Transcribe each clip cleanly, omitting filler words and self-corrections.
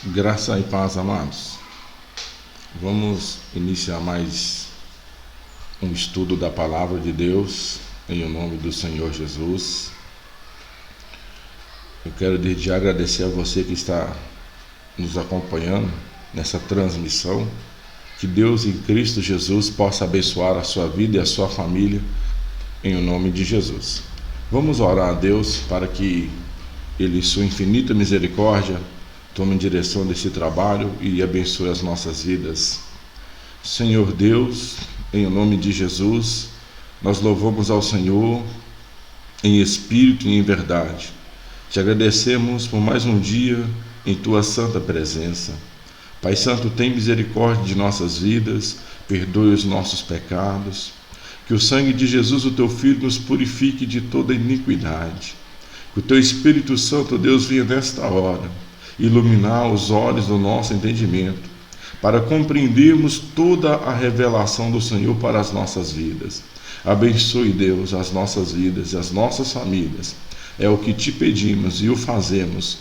Graça e paz, amados. Vamos iniciar mais um estudo da Palavra de Deus, em nome do Senhor Jesus. Eu quero desde já agradecer a você que está nos acompanhando nessa transmissão. Que Deus em Cristo Jesus possa abençoar a sua vida e a sua família, em nome de Jesus. Vamos orar a Deus para que Ele, sua infinita misericórdia, tome direção desse trabalho e abençoe as nossas vidas. Senhor Deus, em nome de Jesus, nós louvamos ao Senhor em espírito e em verdade. Te agradecemos por mais um dia em Tua santa presença. Pai Santo, tem misericórdia de nossas vidas, perdoe os nossos pecados. Que o sangue de Jesus, o Teu Filho, nos purifique de toda iniquidade. Que o Teu Espírito Santo, Deus, venha nesta hora iluminar os olhos do nosso entendimento, para compreendermos toda a revelação do Senhor para as nossas vidas. Abençoe, Deus, as nossas vidas e as nossas famílias. É o que te pedimos e o fazemos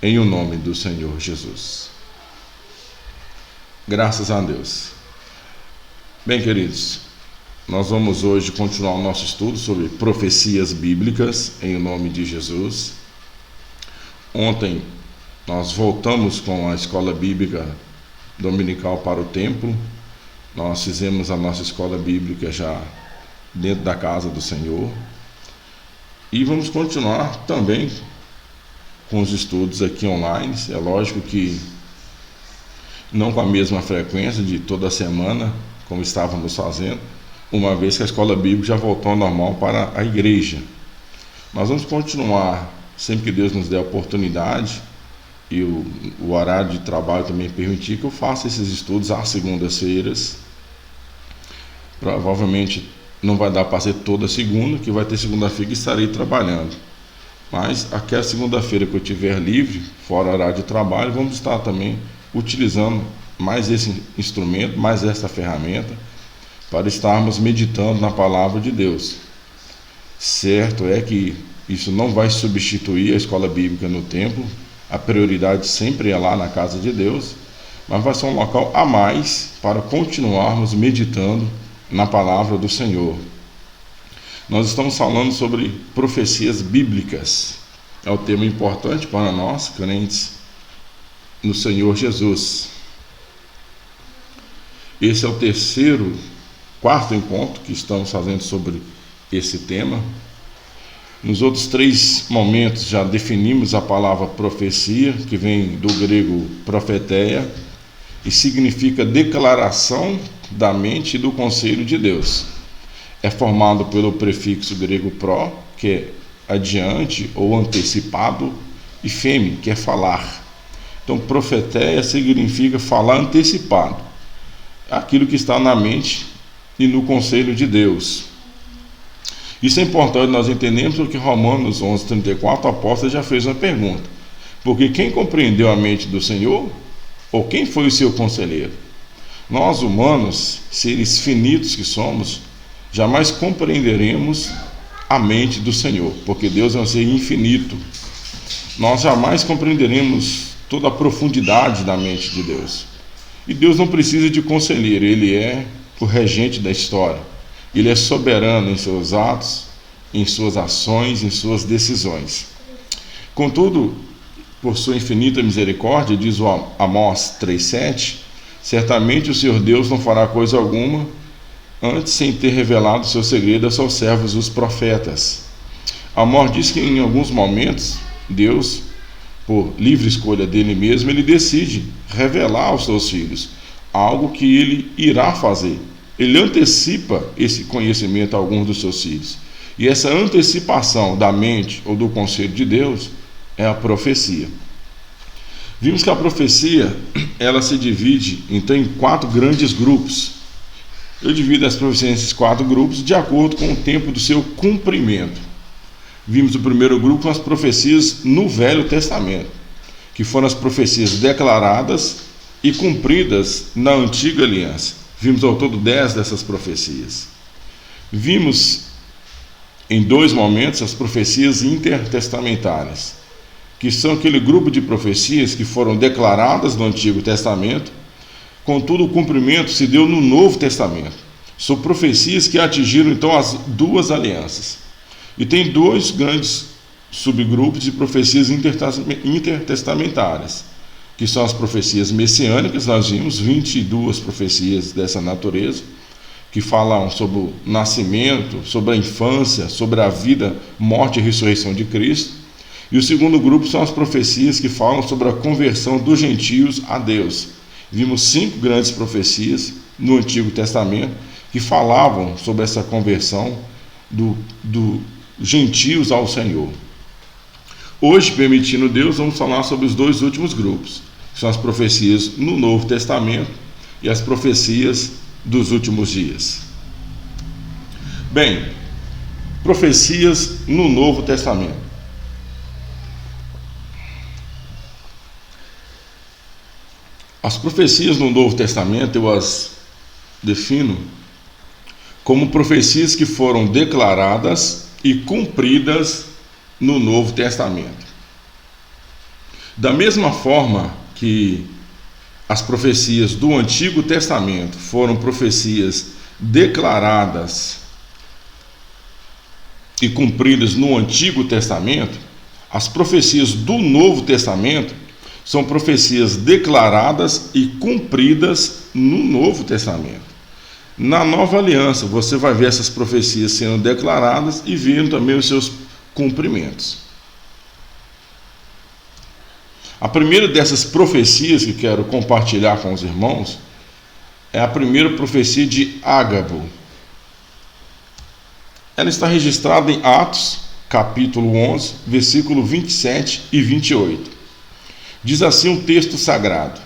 em o nome do Senhor Jesus. Graças a Deus. Bem, queridos, nós vamos hoje continuar o nosso estudo sobre profecias bíblicas em o nome de Jesus. Ontem nós voltamos com a escola bíblica dominical para o templo. Nós fizemos a nossa escola bíblica já dentro da casa do Senhor. E vamos continuar também com os estudos aqui online. É lógico que não com a mesma frequência de toda semana, como estávamos fazendo, uma vez que a escola bíblica já voltou ao normal para a igreja. Nós vamos continuar sempre que Deus nos der a oportunidade e o horário de trabalho também permitir, que eu faça esses estudos às segundas-feiras. Provavelmente não vai dar para ser toda segunda, que vai ter segunda-feira que estarei trabalhando. Mas aquela segunda-feira que eu tiver livre, fora horário de trabalho, vamos estar também utilizando mais esse instrumento, mais essa ferramenta, para estarmos meditando na palavra de Deus. Certo é que isso não vai substituir a escola bíblica no templo. A prioridade sempre é lá na casa de Deus, mas vai ser um local a mais para continuarmos meditando na palavra do Senhor. Nós estamos falando sobre profecias bíblicas. É um tema importante para nós, crentes no Senhor Jesus. Esse é o quarto encontro que estamos fazendo sobre esse tema. Nos outros 3 momentos já definimos a palavra profecia, que vem do grego profeteia, e significa declaração da mente e do conselho de Deus. É formado pelo prefixo grego pro, que é adiante ou antecipado, e feme, que é falar. Então, profeteia significa falar antecipado, aquilo que está na mente e no conselho de Deus. Isso é importante nós entendermos, porque Romanos 11:34, o apóstolo já fez uma pergunta: porque quem compreendeu a mente do Senhor? Ou quem foi o seu conselheiro? Nós, humanos, seres finitos que somos, jamais compreenderemos a mente do Senhor, porque Deus é um ser infinito. Nós jamais compreenderemos toda a profundidade da mente de Deus. E Deus não precisa de conselheiro, Ele é o regente da história. Ele é soberano em seus atos, em suas ações, em suas decisões. Contudo, por sua infinita misericórdia, diz o Amós 3:7, certamente o Senhor Deus não fará coisa alguma antes sem ter revelado seu segredo aos seus servos, os profetas. Amós diz que em alguns momentos, Deus, por livre escolha dele mesmo, ele decide revelar aos seus filhos algo que ele irá fazer. Ele antecipa esse conhecimento a alguns dos seus filhos. E essa antecipação da mente ou do conselho de Deus é a profecia. Vimos que a profecia, ela se divide então em 4 grandes grupos. Eu divido as profecias nesses 4 grupos de acordo com o tempo do seu cumprimento. Vimos o primeiro grupo com as profecias no Velho Testamento, que foram as profecias declaradas e cumpridas na Antiga Aliança. Vimos ao todo 10 dessas profecias. Vimos em 2 momentos as profecias intertestamentárias, que que são aquele grupo de profecias que foram declaradas no Antigo Testamento, contudo o cumprimento se deu no Novo Testamento. São profecias que atingiram então as duas alianças. E tem dois grandes subgrupos de profecias intertestamentárias, que são as profecias messiânicas. Nós vimos 22 profecias dessa natureza, que falam sobre o nascimento, sobre a infância, sobre a vida, morte e ressurreição de Cristo. E o segundo grupo são as profecias que falam sobre a conversão dos gentios a Deus. Vimos 5 grandes profecias no Antigo Testamento que falavam sobre essa conversão do gentios ao Senhor. Hoje, permitindo Deus, vamos falar sobre os dois últimos grupos, que são as profecias no Novo Testamento e as profecias dos últimos dias. Bem, profecias no Novo Testamento. As profecias no Novo Testamento eu as defino como profecias que foram declaradas e cumpridas no Novo Testamento. Da mesma forma que as profecias do Antigo Testamento foram profecias declaradas e cumpridas no Antigo Testamento, as profecias do Novo Testamento são profecias declaradas e cumpridas no Novo Testamento. Na Nova Aliança, você vai ver essas profecias sendo declaradas e vendo também os seus cumprimentos. A primeira dessas profecias que quero compartilhar com os irmãos é a primeira profecia de Ágabo. Ela está registrada em Atos, capítulo 11, versículo 27 e 28. Diz assim um texto sagrado: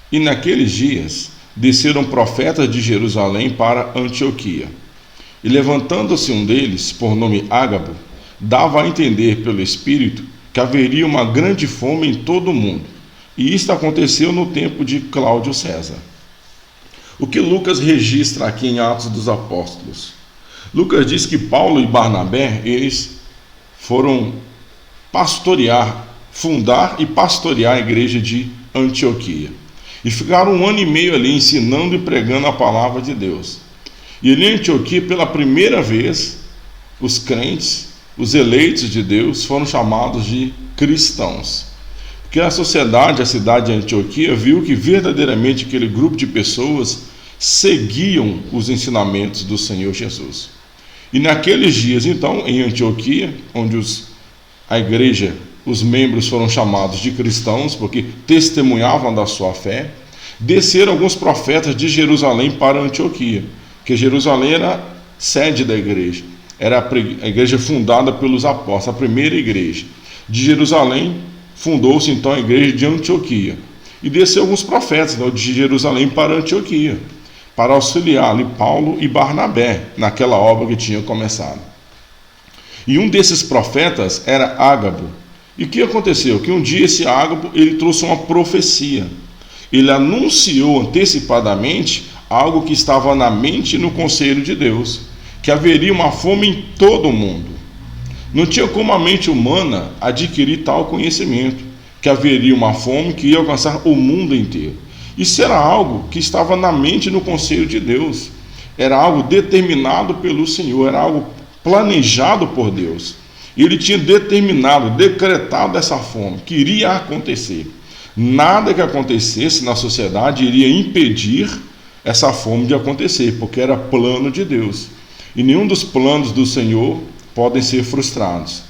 E naqueles dias desceram profetas de Jerusalém para Antioquia. E levantando-se um deles, por nome Ágabo, dava a entender pelo Espírito que haveria uma grande fome em todo o mundo. E isto aconteceu no tempo de Cláudio César. O que Lucas registra aqui em Atos dos Apóstolos? Lucas diz que Paulo e Barnabé, eles foram fundar e pastorear a igreja de Antioquia. E ficaram 1 ano e meio ali ensinando e pregando a palavra de Deus. E ali em Antioquia, pela primeira vez, os crentes, os eleitos de Deus, foram chamados de cristãos. Porque a sociedade, a cidade de Antioquia, viu que verdadeiramente aquele grupo de pessoas seguiam os ensinamentos do Senhor Jesus. E naqueles dias, então, em Antioquia, onde a igreja, os membros foram chamados de cristãos, porque testemunhavam da sua fé, desceram alguns profetas de Jerusalém para Antioquia, porque Jerusalém era sede da igreja, era a igreja fundada pelos apóstolos, a primeira igreja. De Jerusalém, fundou-se então a igreja de Antioquia, e desceram alguns profetas de Jerusalém para Antioquia, para auxiliar ali Paulo e Barnabé, naquela obra que tinham começado. E um desses profetas era Ágabo. E o que aconteceu? Que um dia esse Ágabo, ele trouxe uma profecia. Ele anunciou antecipadamente algo que estava na mente e no conselho de Deus, que haveria uma fome em todo o mundo. Não tinha como a mente humana adquirir tal conhecimento, que haveria uma fome que ia alcançar o mundo inteiro. Isso era algo que estava na mente e no conselho de Deus. Era algo determinado pelo Senhor, era algo planejado por Deus. Ele tinha determinado, decretado essa fome, que iria acontecer. Nada que acontecesse na sociedade iria impedir essa fome de acontecer, porque era plano de Deus. E nenhum dos planos do Senhor podem ser frustrados.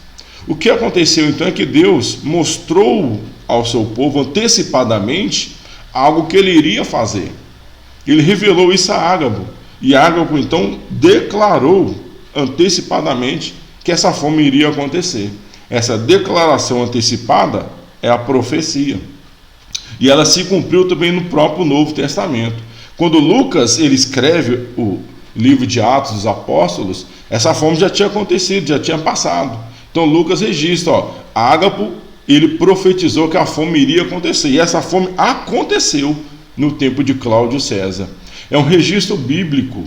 O que aconteceu então é que Deus mostrou ao seu povo antecipadamente algo que ele iria fazer. Ele revelou isso a Ágabo. E Ágabo então declarou antecipadamente que essa fome iria acontecer. Essa declaração antecipada é a profecia. E ela se cumpriu também no próprio Novo Testamento. Quando Lucas ele escreve o livro de Atos dos Apóstolos, essa fome já tinha acontecido, já tinha passado. Então Lucas registra, Ágabo, ele profetizou que a fome iria acontecer. E essa fome aconteceu no tempo de Cláudio César. É um registro bíblico.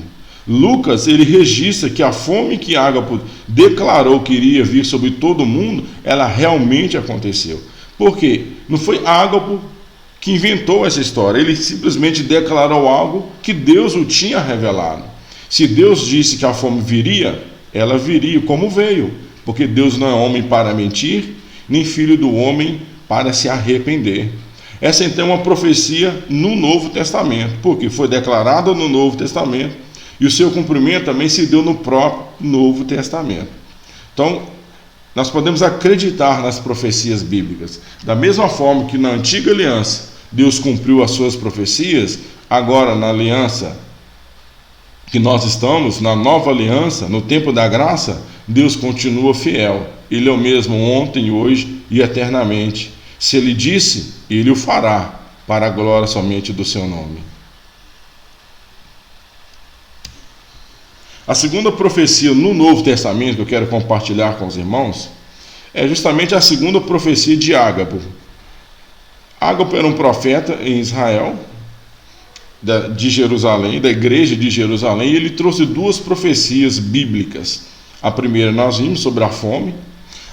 Lucas, ele registra que a fome que Ágabo declarou que iria vir sobre todo o mundo, ela realmente aconteceu. Por quê? Não foi Ágabo que inventou essa história, ele simplesmente declarou algo que Deus o tinha revelado. Se Deus disse que a fome viria, ela viria como veio, porque Deus não é homem para mentir, nem filho do homem para se arrepender. Essa então é uma profecia no Novo Testamento, porque foi declarada no Novo Testamento e o seu cumprimento também se deu no próprio Novo Testamento. Então, nós podemos acreditar nas profecias bíblicas. Da mesma forma que na antiga aliança Deus cumpriu as suas profecias, agora na aliança que nós estamos, na nova aliança, no tempo da graça, Deus continua fiel. Ele é o mesmo ontem, hoje e eternamente. Se Ele disse, Ele o fará, para a glória somente do seu nome. A segunda profecia no Novo Testamento que eu quero compartilhar com os irmãos é justamente a segunda profecia de Ágabo. Ágabo era um profeta em Israel, de Jerusalém, da igreja de Jerusalém, e ele trouxe duas profecias bíblicas. A primeira nós vimos sobre a fome,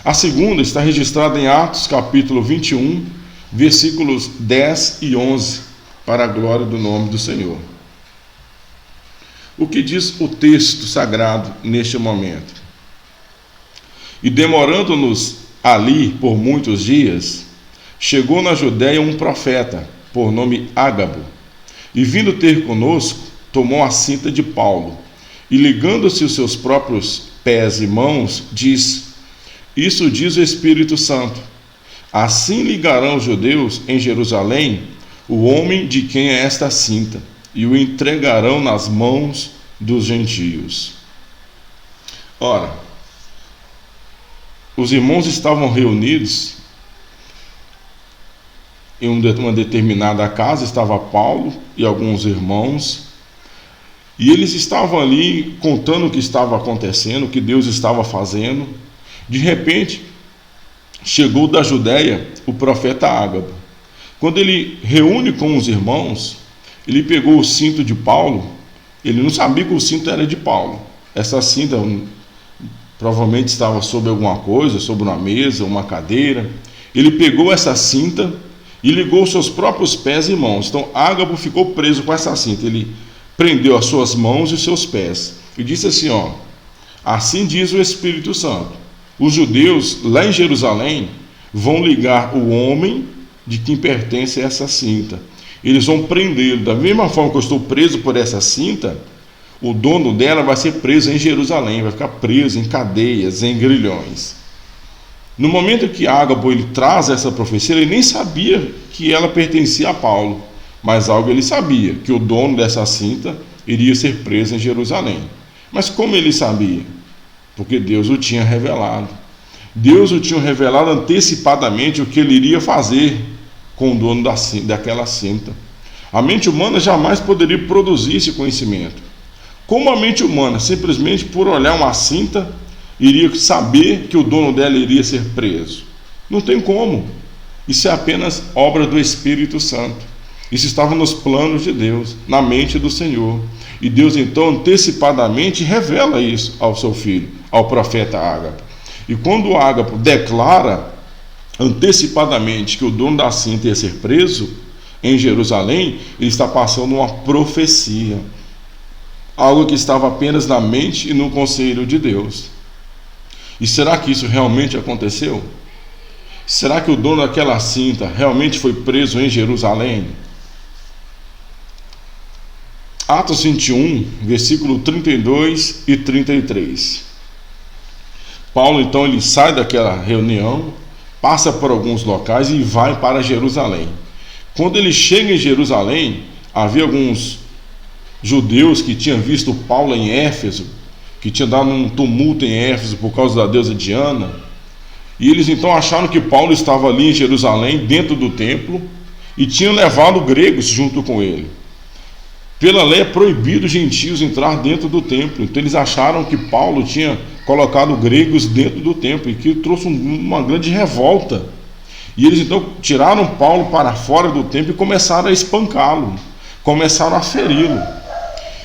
a segunda está registrada em Atos capítulo 21, versículos 10 e 11, para a glória do nome do Senhor. O que diz o texto sagrado neste momento? E demorando-nos ali por muitos dias, chegou na Judéia um profeta, por nome Ágabo, e vindo ter conosco, tomou a cinta de Paulo, e ligando-se os seus próprios pés e mãos, disse: Isso diz o Espírito Santo, assim ligarão os judeus em Jerusalém o homem de quem é esta cinta, e o entregarão nas mãos dos gentios. Ora, os irmãos estavam reunidos em uma determinada casa, estava Paulo e alguns irmãos, e eles estavam ali contando o que estava acontecendo, o que Deus estava fazendo. De repente, chegou da Judéia o profeta Ágabo. Quando ele reúne com os irmãos, ele pegou o cinto de Paulo. Ele não sabia que o cinto era de Paulo. Essa cinta provavelmente estava sobre alguma coisa, sobre uma mesa, uma cadeira. Ele pegou essa cinta e ligou seus próprios pés e mãos. Então Ágabo ficou preso com essa cinta. Ele prendeu as suas mãos e os seus pés e disse assim: assim diz o Espírito Santo, os judeus lá em Jerusalém vão ligar o homem de quem pertence a essa cinta. Eles vão prendê-lo. Da mesma forma que eu estou preso por essa cinta, o dono dela vai ser preso em Jerusalém, vai ficar preso em cadeias, em grilhões. No momento que Ágabo ele traz essa profecia, ele nem sabia que ela pertencia a Paulo, mas algo ele sabia, que o dono dessa cinta iria ser preso em Jerusalém. Mas como ele sabia? Porque Deus o tinha revelado. Deus o tinha revelado antecipadamente o que ele iria fazer com o dono daquela cinta. A mente humana jamais poderia produzir esse conhecimento. Como a mente humana, simplesmente por olhar uma cinta, iria saber que o dono dela iria ser preso? Não tem como. Isso é apenas obra do Espírito Santo. Isso estava nos planos de Deus, na mente do Senhor. E Deus então antecipadamente revela isso ao seu filho, ao profeta Ágabo. E quando Ágabo declara antecipadamente que o dono da cinta ia ser preso em Jerusalém, ele está passando uma profecia, algo que estava apenas na mente e no conselho de Deus. E será que isso realmente aconteceu? Será que o dono daquela cinta realmente foi preso em Jerusalém? Atos 21, versículo 32 e 33. Paulo então ele sai daquela reunião, passa por alguns locais e vai para Jerusalém. Quando ele chega em Jerusalém, havia alguns judeus que tinham visto Paulo em Éfeso, que tinha dado um tumulto em Éfeso por causa da deusa Diana, e eles então acharam que Paulo estava ali em Jerusalém, dentro do templo, e tinham levado gregos junto com ele. Pela lei é proibido os gentios entrar dentro do templo, então eles acharam que Paulo tinha colocado gregos dentro do templo, e que trouxe uma grande revolta. E eles então tiraram Paulo para fora do templo e começaram a espancá-lo, começaram a feri-lo.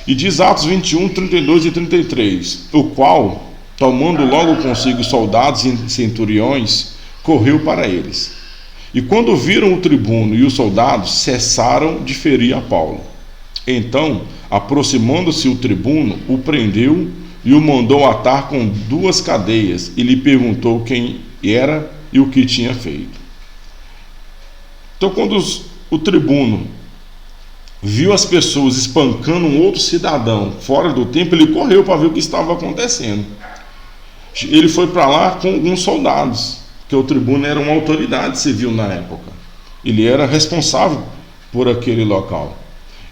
E diz Atos 21, 32 e 33, o qual, tomando logo consigo soldados e centuriões, correu para eles. E quando viram o tribuno e os soldados, cessaram de ferir a Paulo. Então, aproximando-se o tribuno, o prendeu e o mandou atar com 2 cadeias, e lhe perguntou quem era e o que tinha feito. Então, quando o tribuno viu as pessoas espancando um outro cidadão fora do templo, ele correu para ver o que estava acontecendo. Ele foi para lá com alguns soldados, porque o tribuno era uma autoridade civil na época. Ele era responsável por aquele local.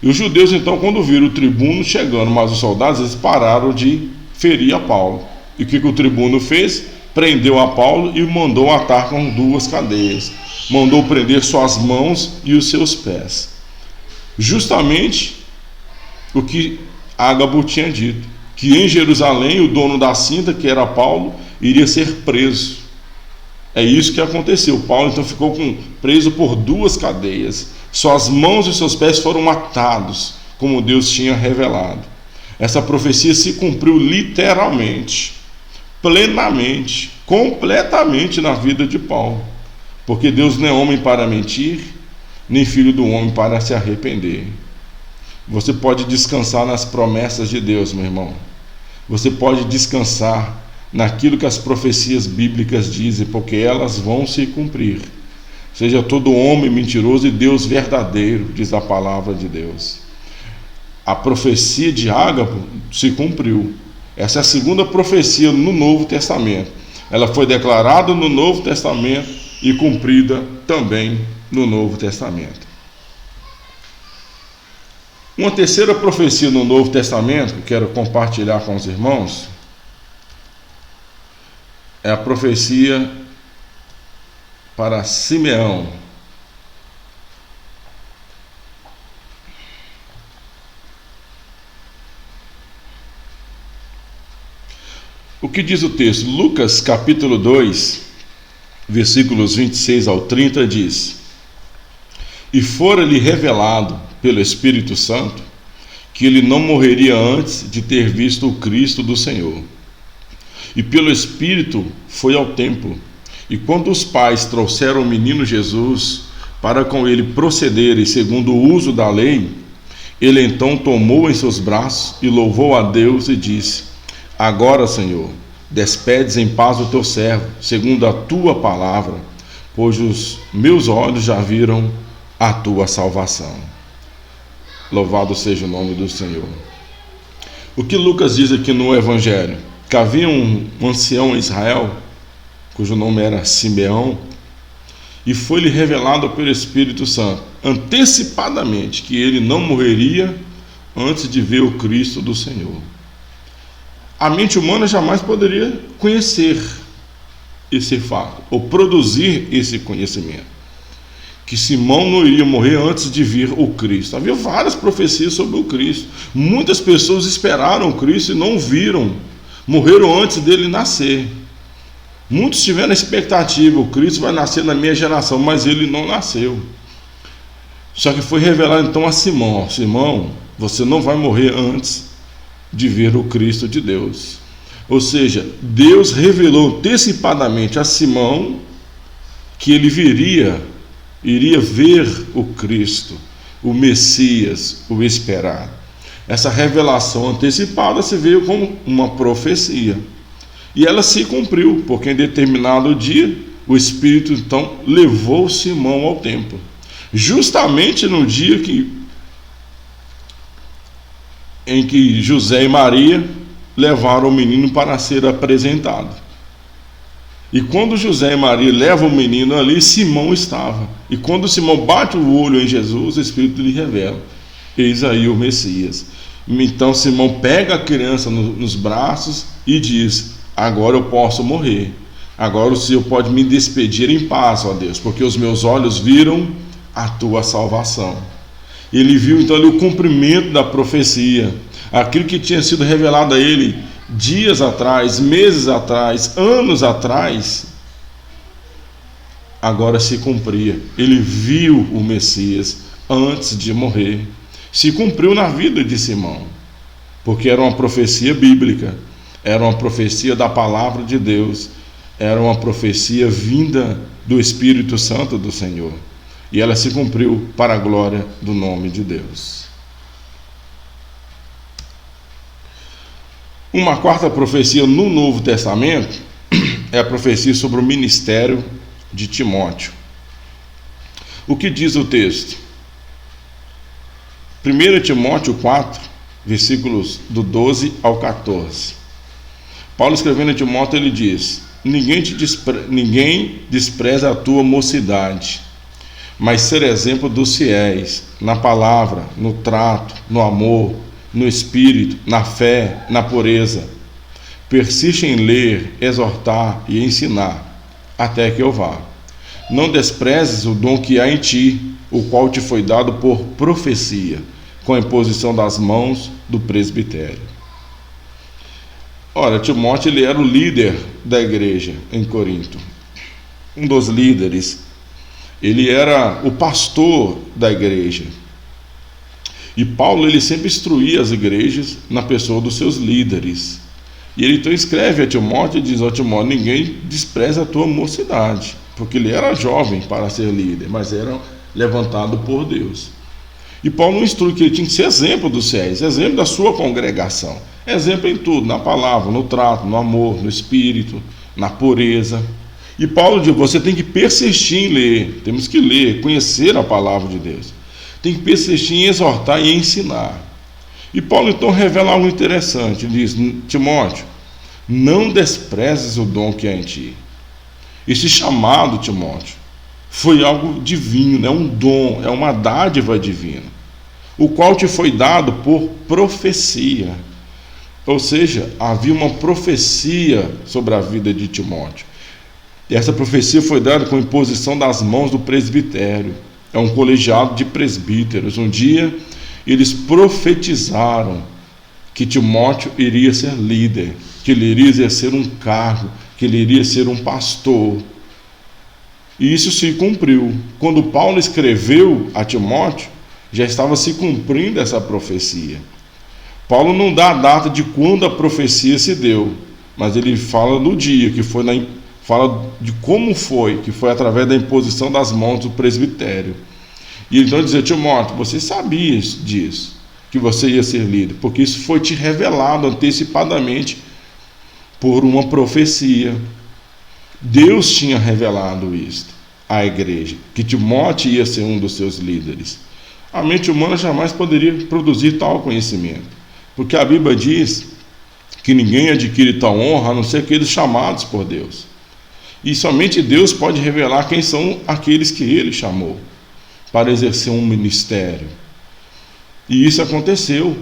E os judeus, então, quando viram o tribuno chegando, mas os soldados, eles pararam de ferir a Paulo. E o que o tribuno fez? Prendeu a Paulo e o mandou atar com 2 cadeias. Mandou prender suas mãos e os seus pés. Justamente o que Ágabo tinha dito, que em Jerusalém o dono da cinta, que era Paulo, iria ser preso. É isso que aconteceu. Paulo então ficou preso por 2 cadeias. Suas mãos e seus pés foram atados, como Deus tinha revelado. Essa profecia se cumpriu literalmente, plenamente, completamente na vida de Paulo. Porque Deus não é homem para mentir, nem filho do homem para se arrepender. Você pode descansar nas promessas de Deus, meu irmão. Você pode descansar naquilo que as profecias bíblicas dizem, porque elas vão se cumprir. Seja todo homem mentiroso e Deus verdadeiro, diz a palavra de Deus. A profecia de Ágabo se cumpriu. Essa é a segunda profecia no Novo Testamento. Ela foi declarada no Novo Testamento e cumprida também no Novo Testamento. Uma terceira profecia no Novo Testamento que quero compartilhar com os irmãos é a profecia para Simeão. O que diz o texto? Lucas capítulo 2, versículos 26 ao 30 diz: E fora-lhe revelado pelo Espírito Santo que ele não morreria antes de ter visto o Cristo do Senhor. E pelo Espírito foi ao templo. E quando os pais trouxeram o menino Jesus para com ele procederem segundo o uso da lei, ele então tomou em seus braços e louvou a Deus e disse: Agora, Senhor, despedes em paz o teu servo, segundo a tua palavra, pois os meus olhos já viram a tua salvação. Louvado seja o nome do Senhor. O que Lucas diz aqui no Evangelho? Que havia um ancião em Israel, cujo nome era Simeão, e foi-lhe revelado pelo Espírito Santo, antecipadamente, que ele não morreria antes de ver o Cristo do Senhor. A mente humana jamais poderia conhecer esse fato, ou produzir esse conhecimento, que Simão não iria morrer antes de vir o Cristo. Havia várias profecias sobre o Cristo. Muitas pessoas esperaram o Cristo e não viram, morreram antes dele nascer. Muitos tiveram a expectativa: o Cristo vai nascer na minha geração, mas ele não nasceu. Só que foi revelado então a Simão: Simão, você não vai morrer antes de ver o Cristo de Deus. Ou seja, Deus revelou antecipadamente a Simão que ele iria ver o Cristo, o Messias, o esperado. Essa revelação antecipada se veio como uma profecia. E ela se cumpriu, porque em determinado dia o Espírito então levou Simão ao templo. Justamente no dia em que José e Maria levaram o menino para ser apresentado. E quando José e Maria levam o menino ali, Simão estava. E quando Simão bate o olho em Jesus, o Espírito lhe revela: eis aí o Messias. Então Simão pega a criança nos braços e diz: agora eu posso morrer. Agora o Senhor pode me despedir em paz, ó Deus, porque os meus olhos viram a tua salvação. Ele viu então ali o cumprimento da profecia, aquilo que tinha sido revelado a ele dias atrás, meses atrás, anos atrás, agora se cumpria. Ele viu o Messias antes de morrer. Se cumpriu na vida de Simão, porque era uma profecia bíblica, era uma profecia da palavra de Deus, era uma profecia vinda do Espírito Santo do Senhor. E ela se cumpriu para a glória do nome de Deus. Uma quarta profecia no Novo Testamento é a profecia sobre o ministério de Timóteo. O que diz o texto? 1 Timóteo 4, versículos do 12 ao 14. Paulo, escrevendo a Timóteo, ele diz: ninguém despreza a tua mocidade, mas ser exemplo dos fiéis, na palavra, no trato, no amor, no espírito, na fé, na pureza. Persiste em ler, exortar e ensinar, até que eu vá. Não desprezes o dom que há em ti, o qual te foi dado por profecia, com a imposição das mãos do presbitério. Ora, Timóteo, ele era o líder da igreja em Corinto, um dos líderes. Ele era o pastor da igreja. E Paulo, ele sempre instruía as igrejas na pessoa dos seus líderes. E ele então escreve a Timóteo e diz: ó Timóteo, ninguém despreza a tua mocidade, porque ele era jovem para ser líder, mas era levantado por Deus. E Paulo instrui que ele tinha que ser exemplo dos fiéis, exemplo da sua congregação, exemplo em tudo, na palavra, no trato, no amor, no espírito, na pureza. E Paulo diz: você tem que persistir em ler, temos que ler, conhecer a palavra de Deus. Tem que persistir em exortar e ensinar. E Paulo então revela algo interessante. Ele diz: Timóteo, não desprezes o dom que há em ti. Esse chamado, Timóteo, foi algo divino, é um dom, é uma dádiva divina, o qual te foi dado por profecia. Ou seja, havia uma profecia sobre a vida de Timóteo. E essa profecia foi dada com imposição das mãos do presbitério. É um colegiado de presbíteros. Um dia eles profetizaram que Timóteo iria ser líder, que ele iria exercer um cargo, que ele iria ser um pastor. E isso se cumpriu. Quando Paulo escreveu a Timóteo, já estava se cumprindo essa profecia. Paulo não dá a data de quando a profecia se deu, mas ele fala do dia, que foi fala de como foi, que foi através da imposição das mãos do presbitério. E então dizer: Timóteo, você sabia disso, que você ia ser líder, porque isso foi te revelado antecipadamente por uma profecia. Deus tinha revelado isto à igreja, que Timóteo ia ser um dos seus líderes. A mente humana jamais poderia produzir tal conhecimento, porque a Bíblia diz que ninguém adquire tal honra a não ser aqueles chamados por Deus. E somente Deus pode revelar quem são aqueles que Ele chamou para exercer um ministério. E isso aconteceu.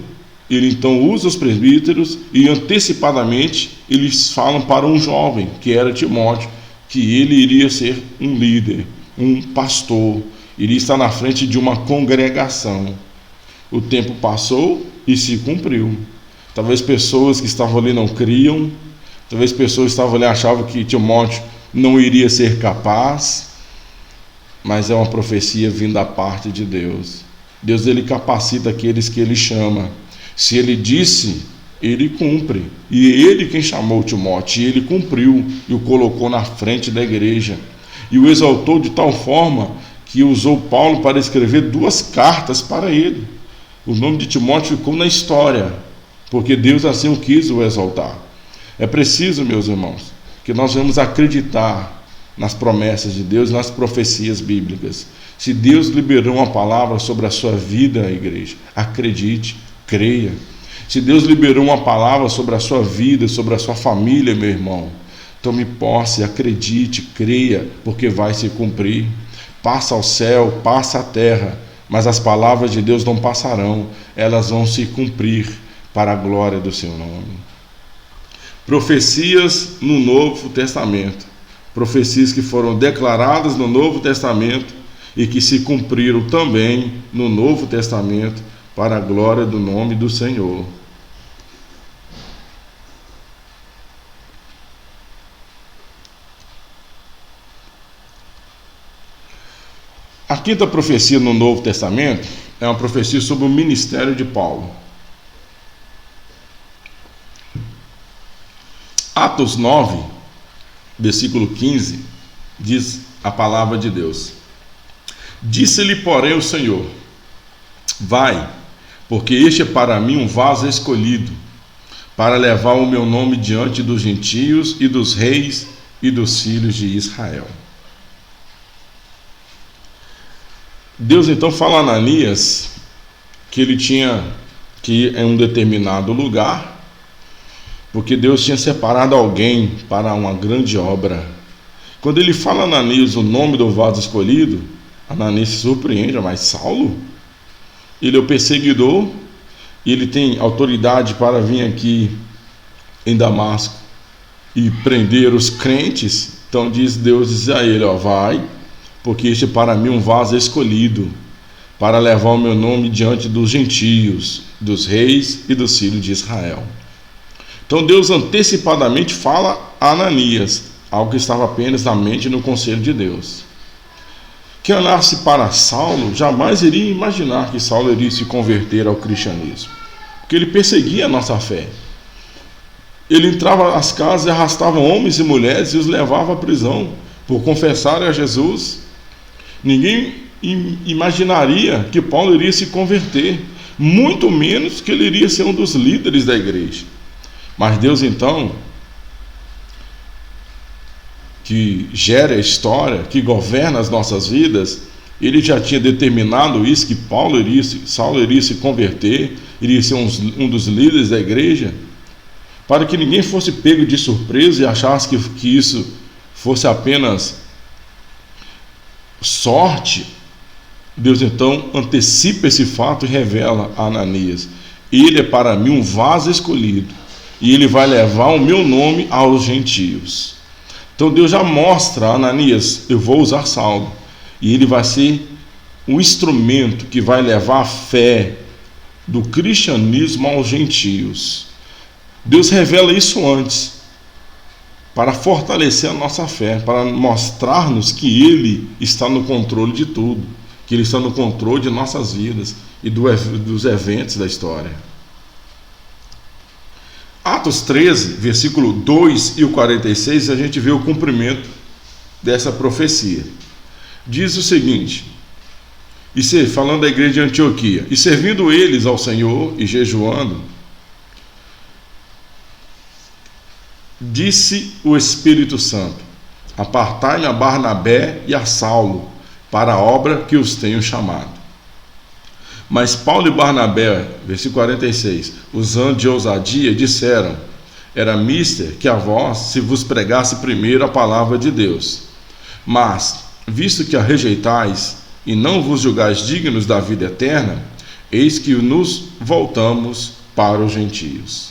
Ele então usa os presbíteros e antecipadamente eles falam para um jovem, que era Timóteo, que ele iria ser um líder, um pastor, iria estar na frente de uma congregação. O tempo passou e se cumpriu. Talvez pessoas que estavam ali não criam, talvez pessoas que estavam ali achavam que Timóteo não iria ser capaz, mas é uma profecia vinda da parte de Deus. Deus, ele capacita aqueles que ele chama. Se ele disse, ele cumpre. E ele quem chamou Timóteo, e ele cumpriu e o colocou na frente da igreja. E o exaltou de tal forma que usou Paulo para escrever 2 cartas para ele. O nome de Timóteo ficou na história, porque Deus assim o quis o exaltar. É preciso, meus irmãos, que nós vamos acreditar nas promessas de Deus, nas profecias bíblicas. Se Deus liberou uma palavra sobre a sua vida, igreja, acredite, creia. Se Deus liberou uma palavra sobre a sua vida, sobre a sua família, meu irmão, tome posse, acredite, creia, porque vai se cumprir. Passa ao céu, passa a terra, mas as palavras de Deus não passarão, elas vão se cumprir para a glória do seu nome. Profecias no Novo Testamento, profecias que foram declaradas no Novo Testamento e que se cumpriram também no Novo Testamento para a glória do nome do Senhor. A quinta profecia no Novo Testamento é uma profecia sobre o ministério de Paulo. Atos 9, versículo 15, Diz a palavra de Deus. Disse-lhe, porém, o Senhor: vai, porque este é para mim um vaso escolhido, para levar o meu nome diante dos gentios e dos reis e dos filhos de Israel. Deus então fala a Ananias que ele tinha que ir em um determinado lugar, porque Deus tinha separado alguém para uma grande obra. Quando ele fala a Ananias o nome do vaso escolhido, Ananias se surpreende: mas Saulo? Ele é o perseguidor, e ele tem autoridade para vir aqui em Damasco e prender os crentes. Então Deus diz a ele: vai, porque este é para mim um vaso escolhido, para levar o meu nome diante dos gentios, dos reis e dos filhos de Israel. Então Deus antecipadamente fala a Ananias algo que estava apenas na mente e no conselho de Deus. Quem olhasse para Saulo jamais iria imaginar que Saulo iria se converter ao cristianismo, porque ele perseguia a nossa fé. Ele entrava nas casas e arrastava homens e mulheres e os levava à prisão por confessarem a Jesus. Ninguém imaginaria que Paulo iria se converter, muito menos que ele iria ser um dos líderes da igreja. Mas Deus então, que gera a história, que governa as nossas vidas, ele já tinha determinado isso, que Saulo iria se converter, iria ser um dos líderes da igreja, para que ninguém fosse pego de surpresa e achasse que isso fosse apenas sorte. Deus então antecipa esse fato e revela a Ananias: ele é para mim um vaso escolhido, e ele vai levar o meu nome aos gentios. Então Deus já mostra a Ananias: eu vou usar Saulo, e ele vai ser o instrumento que vai levar a fé do cristianismo aos gentios. Deus revela isso antes, para fortalecer a nossa fé, para mostrar-nos que Ele está no controle de tudo, que Ele está no controle de nossas vidas e dos eventos da história. Atos 13, versículo 2 e o 46, a gente vê o cumprimento dessa profecia. Diz o seguinte, falando da igreja de Antioquia: e servindo eles ao Senhor e jejuando, disse o Espírito Santo: apartai-me a Barnabé e a Saulo para a obra que os tenho chamado. Mas Paulo e Barnabé, versículo 46, usando de ousadia, disseram: era mister que a vós se vos pregasse primeiro a palavra de Deus. Mas, visto que a rejeitais e não vos julgais dignos da vida eterna, eis que nos voltamos para os gentios.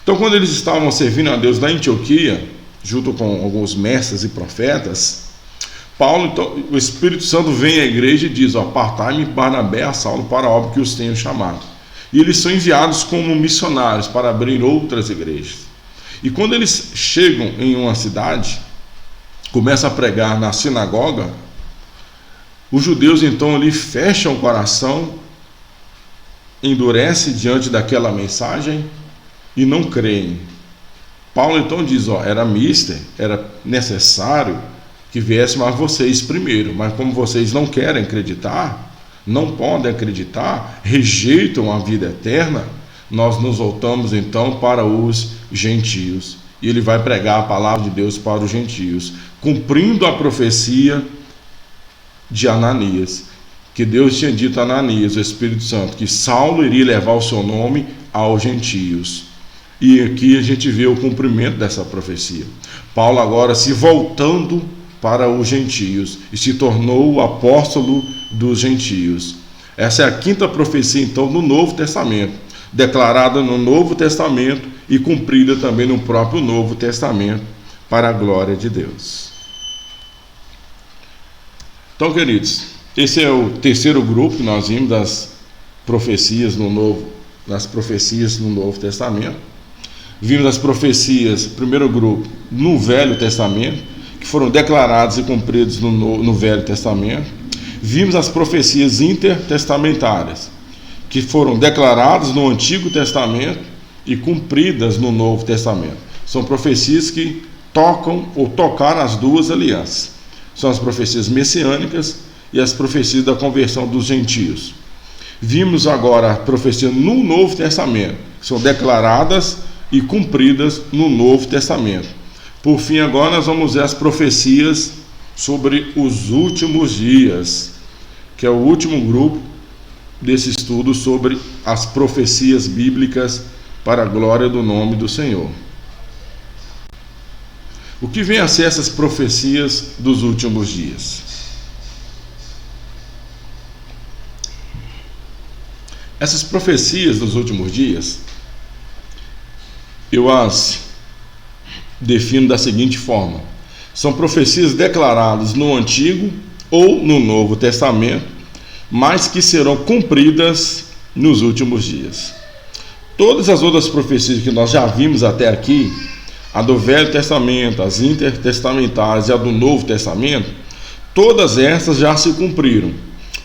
Então, quando eles estavam servindo a Deus na Antioquia, junto com alguns mestres e profetas, então, o Espírito Santo vem à igreja e diz: apartai-me Barnabé a Saulo para a obra que os tenho chamado. E eles são enviados como missionários para abrir outras igrejas. E quando eles chegam em uma cidade, começam a pregar na sinagoga, os judeus então ali fecham o coração, endurecem diante daquela mensagem e não creem. Paulo então diz: era necessário que viessem a vocês primeiro, mas como vocês não querem acreditar, não podem acreditar, rejeitam a vida eterna, nós nos voltamos então para os gentios. E ele vai pregar a palavra de Deus para os gentios, cumprindo a profecia de Ananias, que Deus tinha dito a Ananias, o Espírito Santo, que Saulo iria levar o seu nome aos gentios. E aqui a gente vê o cumprimento dessa profecia. Paulo agora se voltando para os gentios e se tornou o apóstolo dos gentios. Essa é a quinta profecia então no Novo Testamento, declarada no Novo Testamento e cumprida também no próprio Novo Testamento, para a glória de Deus. Então, queridos, esse é o terceiro grupo que nós vimos das profecias no Novo Testamento. Vimos as profecias, primeiro grupo, no Velho Testamento, que foram declaradas e cumpridas no Velho Testamento. Vimos as profecias intertestamentárias, que foram declaradas no Antigo Testamento e cumpridas no Novo Testamento. São profecias que tocam ou tocaram as duas alianças. São as profecias messiânicas e as profecias da conversão dos gentios. Vimos agora a profecia no Novo Testamento, que são declaradas e cumpridas no Novo Testamento. Por fim, agora nós vamos ver as profecias sobre os últimos dias, que é o último grupo desse estudo sobre as profecias bíblicas para a glória do nome do Senhor. O que vem a ser essas profecias dos últimos dias? Essas profecias dos últimos dias, eu as defino da seguinte forma: são profecias declaradas no Antigo ou no Novo Testamento, mas que serão cumpridas nos últimos dias. Todas as outras profecias que nós já vimos até aqui, a do Velho Testamento, as intertestamentárias e a do Novo Testamento, todas essas já se cumpriram,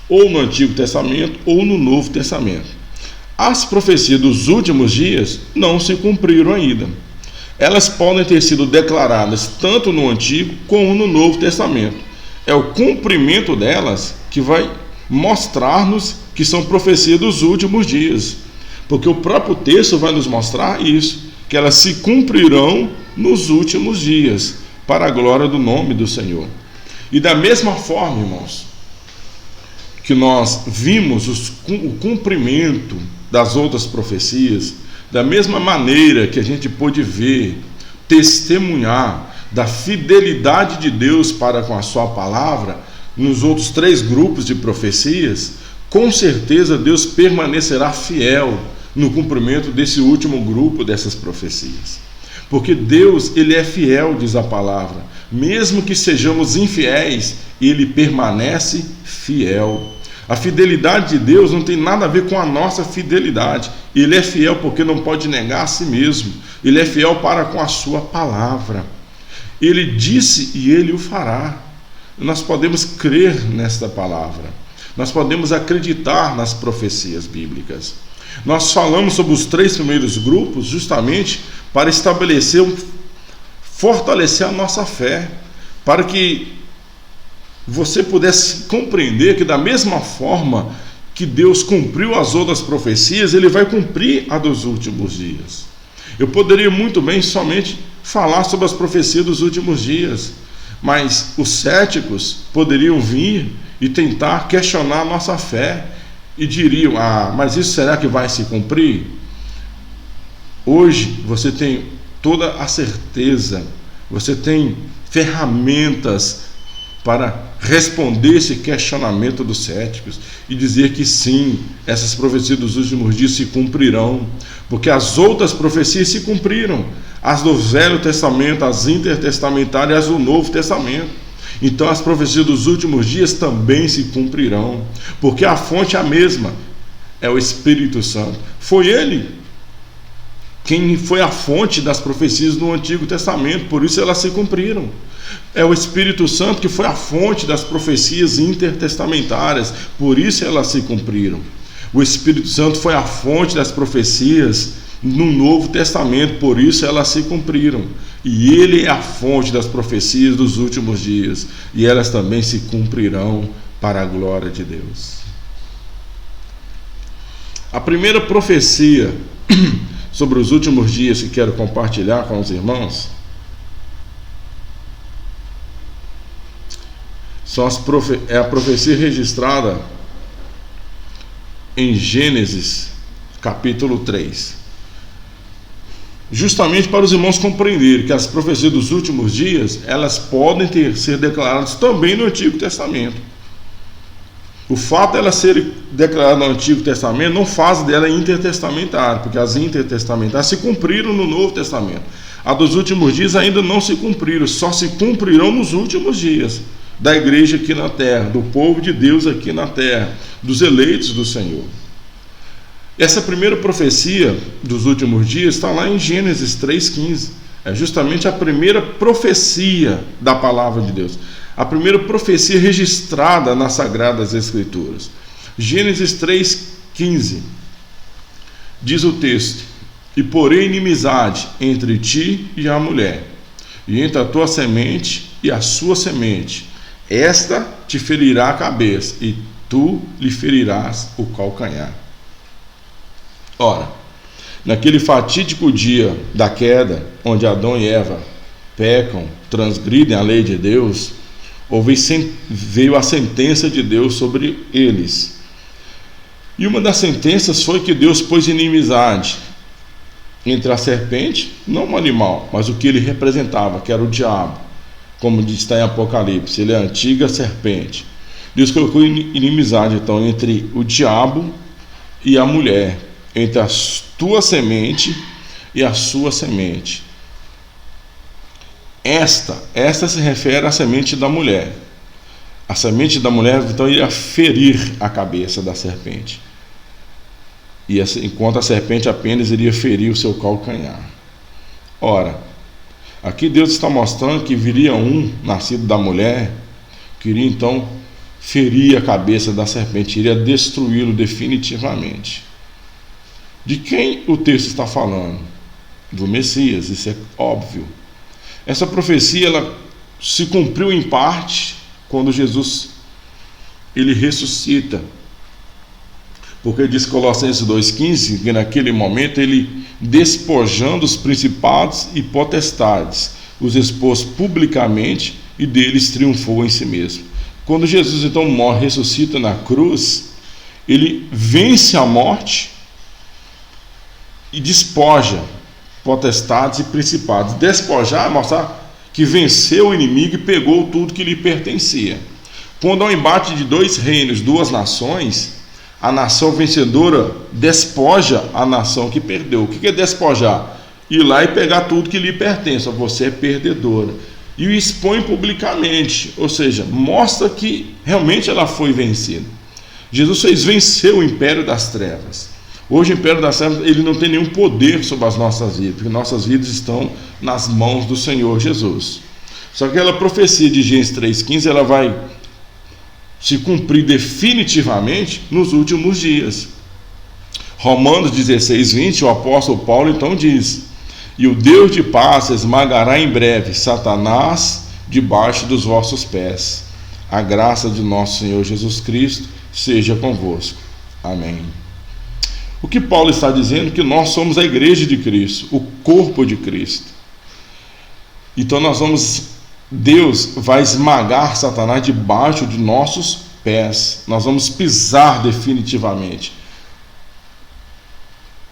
ou no Antigo Testamento ou no Novo Testamento. As profecias dos últimos dias não se cumpriram ainda. Elas podem ter sido declaradas tanto no Antigo como no Novo Testamento. É o cumprimento delas que vai mostrar-nos que são profecias dos últimos dias, porque o próprio texto vai nos mostrar isso, que elas se cumprirão nos últimos dias, para a glória do nome do Senhor. E da mesma forma, irmãos, que nós vimos o cumprimento das outras profecias, da mesma maneira que a gente pôde ver, testemunhar da fidelidade de Deus para com a sua palavra nos outros 3 grupos de profecias, com certeza Deus permanecerá fiel no cumprimento desse último grupo dessas profecias. Porque Deus, Ele é fiel, diz a palavra. Mesmo que sejamos infiéis, Ele permanece fiel. A fidelidade de Deus não tem nada a ver com a nossa fidelidade. Ele é fiel porque não pode negar a si mesmo. Ele é fiel para com a sua palavra. Ele disse e Ele o fará. Nós podemos crer nesta palavra. Nós podemos acreditar nas profecias bíblicas. Nós falamos sobre os 3 primeiros grupos justamente para estabelecer, fortalecer a nossa fé, para que você pudesse compreender que da mesma forma que Deus cumpriu as outras profecias, Ele vai cumprir a dos últimos dias. Eu poderia muito bem somente falar sobre as profecias dos últimos dias, mas os céticos poderiam vir e tentar questionar a nossa fé e diriam: mas isso será que vai se cumprir? Hoje você tem toda a certeza, você tem ferramentas para responder esse questionamento dos céticos e dizer que sim, essas profecias dos últimos dias se cumprirão, porque as outras profecias se cumpriram, as do Velho Testamento, as intertestamentárias e as do Novo Testamento. Então as profecias dos últimos dias também se cumprirão, porque a fonte é a mesma, é o Espírito Santo. Foi Ele quem foi a fonte das profecias no Antigo Testamento, por isso elas se cumpriram. É o Espírito Santo que foi a fonte das profecias intertestamentárias, por isso elas se cumpriram. O Espírito Santo foi a fonte das profecias no Novo Testamento, por isso elas se cumpriram. E Ele é a fonte das profecias dos últimos dias, e elas também se cumprirão para a glória de Deus. A primeira profecia sobre os últimos dias que quero compartilhar com os irmãos é a profecia registrada em Gênesis capítulo 3, justamente para os irmãos compreenderem que as profecias dos últimos dias elas podem ser declaradas também no Antigo Testamento. O fato de elas serem declaradas no Antigo Testamento não faz dela intertestamentária, porque as intertestamentárias se cumpriram no Novo Testamento. A dos últimos dias ainda não se cumpriram, só se cumprirão nos últimos dias da igreja aqui na terra, do povo de Deus aqui na terra, dos eleitos do Senhor. Essa primeira profecia dos últimos dias está lá em Gênesis 3,15. É justamente a primeira profecia da palavra de Deus, a primeira profecia registrada nas Sagradas Escrituras. Gênesis 3,15 diz o texto: e porém inimizade entre ti e a mulher, e entre a tua semente e a sua semente. Esta te ferirá a cabeça, e tu lhe ferirás o calcanhar. Ora, naquele fatídico dia da queda, onde Adão e Eva pecam, transgridem a lei de Deus, veio a sentença de Deus sobre eles. E uma das sentenças foi que Deus pôs inimizade entre a serpente, não o animal, mas o que ele representava, que era o diabo, como está em Apocalipse. Ele é a antiga serpente. Deus colocou inimizade então entre o diabo e a mulher, entre a tua semente e a sua semente. Esta se refere à semente da mulher. A semente da mulher então iria ferir a cabeça da serpente, enquanto a serpente apenas iria ferir o seu calcanhar. Ora, aqui Deus está mostrando que viria um nascido da mulher, que iria então ferir a cabeça da serpente, iria destruí-lo definitivamente. De quem o texto está falando? Do Messias, isso é óbvio. Essa profecia ela se cumpriu em parte quando Jesus ele ressuscita, porque diz Colossenses 2,15 que naquele momento ele, despojando os principados e potestades, os expôs publicamente e deles triunfou em si mesmo. Quando Jesus então morre, ressuscita na cruz, ele vence a morte e despoja potestades e principados. Despojar é mostrar que venceu o inimigo e pegou tudo que lhe pertencia. Quando há um embate de dois reinos, duas nações, a nação vencedora despoja a nação que perdeu. O que é despojar? Ir lá e pegar tudo que lhe pertence. Você é perdedora. E o expõe publicamente, ou seja, mostra que realmente ela foi vencida. Jesus fez vencer o império das trevas. Hoje o império das trevas ele não tem nenhum poder sobre as nossas vidas, porque nossas vidas estão nas mãos do Senhor Jesus. Só que aquela profecia de Gênesis 3,15 ela vai se cumprir definitivamente nos últimos dias. Romanos 16:20, o apóstolo Paulo então diz: e o Deus de paz esmagará em breve Satanás debaixo dos vossos pés. A graça de nosso Senhor Jesus Cristo seja convosco. Amém. O que Paulo está dizendo é que nós somos a igreja de Cristo, o corpo de Cristo. Então Deus vai esmagar Satanás debaixo de nossos pés. Nós vamos pisar definitivamente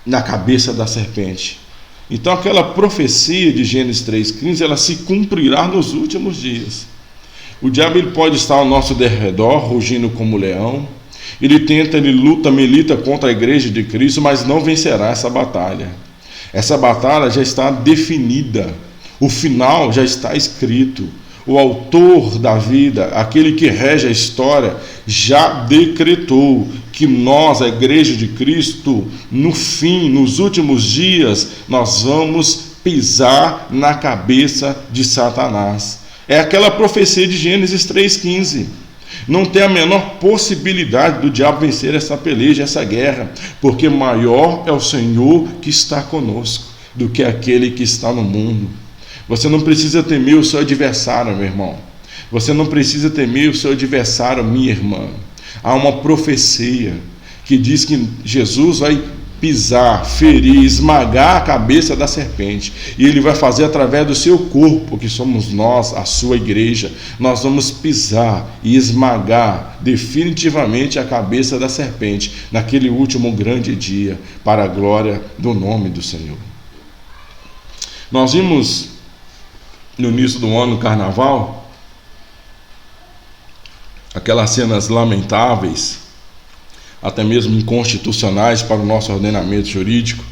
na cabeça da serpente. Então aquela profecia de Gênesis 3,15 ela se cumprirá nos últimos dias. O diabo ele pode estar ao nosso derredor, rugindo como leão. Ele luta, milita contra a igreja de Cristo, mas não vencerá essa batalha. Essa batalha já está definida. O final já está escrito. O autor da vida, aquele que rege a história, já decretou que nós, a igreja de Cristo, no fim, nos últimos dias, nós vamos pisar na cabeça de Satanás. É aquela profecia de Gênesis 3,15. Não tem a menor possibilidade do diabo vencer essa peleja, essa guerra, porque maior é o Senhor que está conosco do que aquele que está no mundo. Você não precisa temer o seu adversário, meu irmão. Você não precisa temer o seu adversário, minha irmã. Há uma profecia que diz que Jesus vai pisar, ferir, esmagar a cabeça da serpente. E ele vai fazer através do seu corpo, que somos nós, a sua igreja. Nós vamos pisar e esmagar definitivamente a cabeça da serpente naquele último grande dia, para a glória do nome do Senhor. Nós vimos no início do ano, no carnaval, aquelas cenas lamentáveis, até mesmo inconstitucionais para o nosso ordenamento jurídico,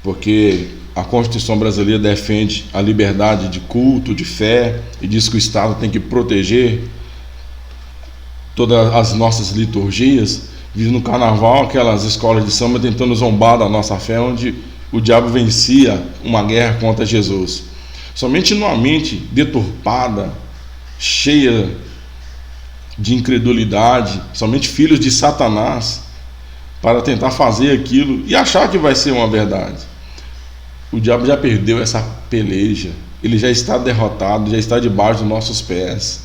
porque a Constituição brasileira defende a liberdade de culto, de fé, e diz que o Estado tem que proteger todas as nossas liturgias. Vi no carnaval aquelas escolas de samba tentando zombar da nossa fé, onde o diabo vencia uma guerra contra Jesus. Somente numa mente deturpada, cheia de incredulidade, somente filhos de Satanás, para tentar fazer aquilo e achar que vai ser uma verdade. O diabo já perdeu essa peleja, ele já está derrotado, já está debaixo dos nossos pés.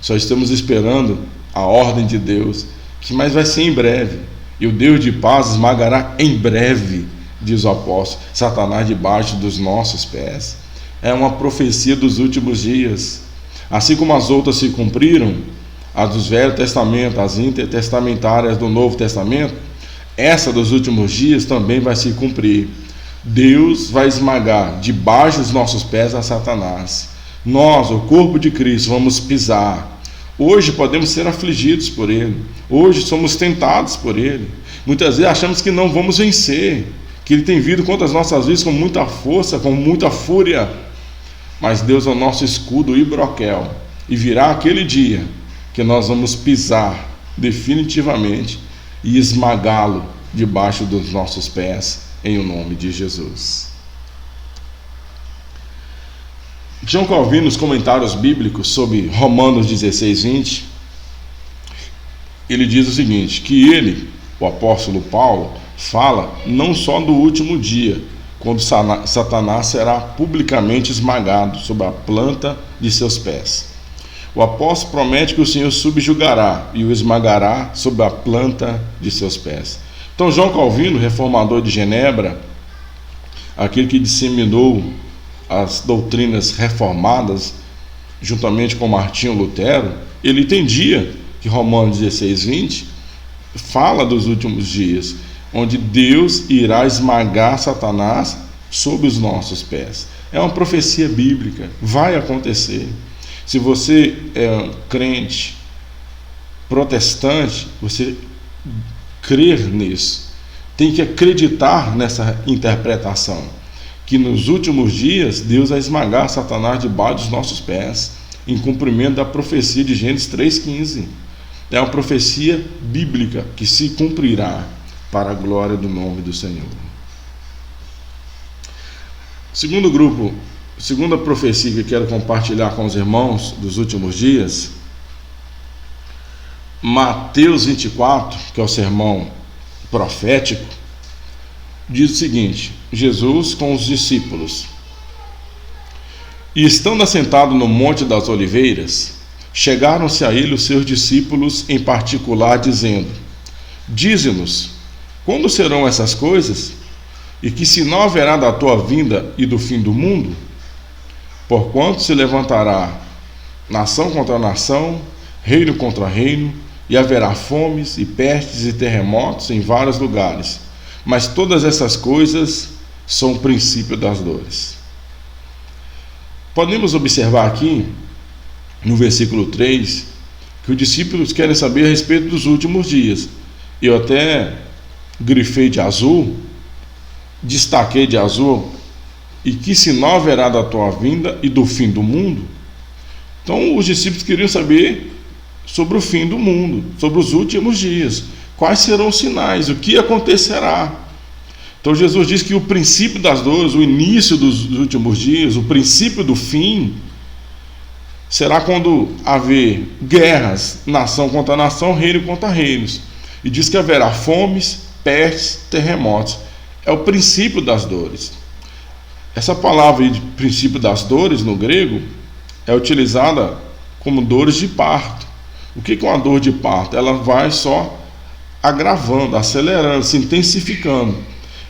Só estamos esperando a ordem de Deus, que mais vai ser em breve. E o Deus de paz esmagará em breve, diz o apóstolo, Satanás debaixo dos nossos pés. É uma profecia dos últimos dias. Assim como as outras se cumpriram, as do Velho Testamento, as intertestamentárias do Novo Testamento, essa dos últimos dias também vai se cumprir. Deus vai esmagar debaixo dos nossos pés a Satanás. Nós, o corpo de Cristo, vamos pisar. Hoje podemos ser afligidos por ele. Hoje somos tentados por ele. Muitas vezes achamos que não vamos vencer, que ele tem vindo contra as nossas vidas com muita força, com muita fúria. Mas Deus é o nosso escudo e broquel. E virá aquele dia que nós vamos pisar definitivamente e esmagá-lo debaixo dos nossos pés, em o nome de Jesus. João Calvino, nos comentários bíblicos sobre Romanos 16, 20, ele diz o seguinte, que ele, o apóstolo Paulo, fala não só do último dia, quando Satanás será publicamente esmagado sob a planta de seus pés. O apóstolo promete que o Senhor subjugará e o esmagará sob a planta de seus pés. Então João Calvino, reformador de Genebra, aquele que disseminou as doutrinas reformadas, juntamente com Martinho Lutero, ele entendia que Romanos 16, 20 fala dos últimos dias, onde Deus irá esmagar Satanás sob os nossos pés. É uma profecia bíblica, vai acontecer. Se você é um crente protestante, você crer nisso, tem que acreditar nessa interpretação, que nos últimos dias Deus vai esmagar Satanás debaixo dos nossos pés, em cumprimento da profecia de Gênesis 3,15. É uma profecia bíblica que se cumprirá para a glória do nome do Senhor. Segundo grupo, segunda profecia que quero compartilhar com os irmãos dos últimos dias, Mateus 24, que é o sermão profético, diz o seguinte: Jesus com os discípulos. E estando assentado no Monte das Oliveiras, chegaram-se a ele os seus discípulos em particular, dizendo: Dize-nos, quando serão essas coisas? E que sinal haverá da tua vinda e do fim do mundo? Porquanto se levantará nação contra nação, reino contra reino, e haverá fomes e pestes e terremotos em vários lugares. Mas todas essas coisas são o princípio das dores. Podemos observar aqui, no versículo 3, que os discípulos querem saber a respeito dos últimos dias. Eu até grifei de azul, destaquei de azul, e que sinal haverá da tua vinda e do fim do mundo? Então os discípulos queriam saber sobre o fim do mundo, sobre os últimos dias. Quais serão os sinais? O que acontecerá? Então Jesus diz que o princípio das dores, o início dos últimos dias, o princípio do fim, será quando haver guerras, nação contra nação, reino contra reinos. E diz que haverá fomes, pestes, terremotos. É o princípio das dores. Essa palavra aí de princípio das dores, no grego, é utilizada como dores de parto. O que é uma dor de parto? Ela vai só agravando, acelerando, se intensificando.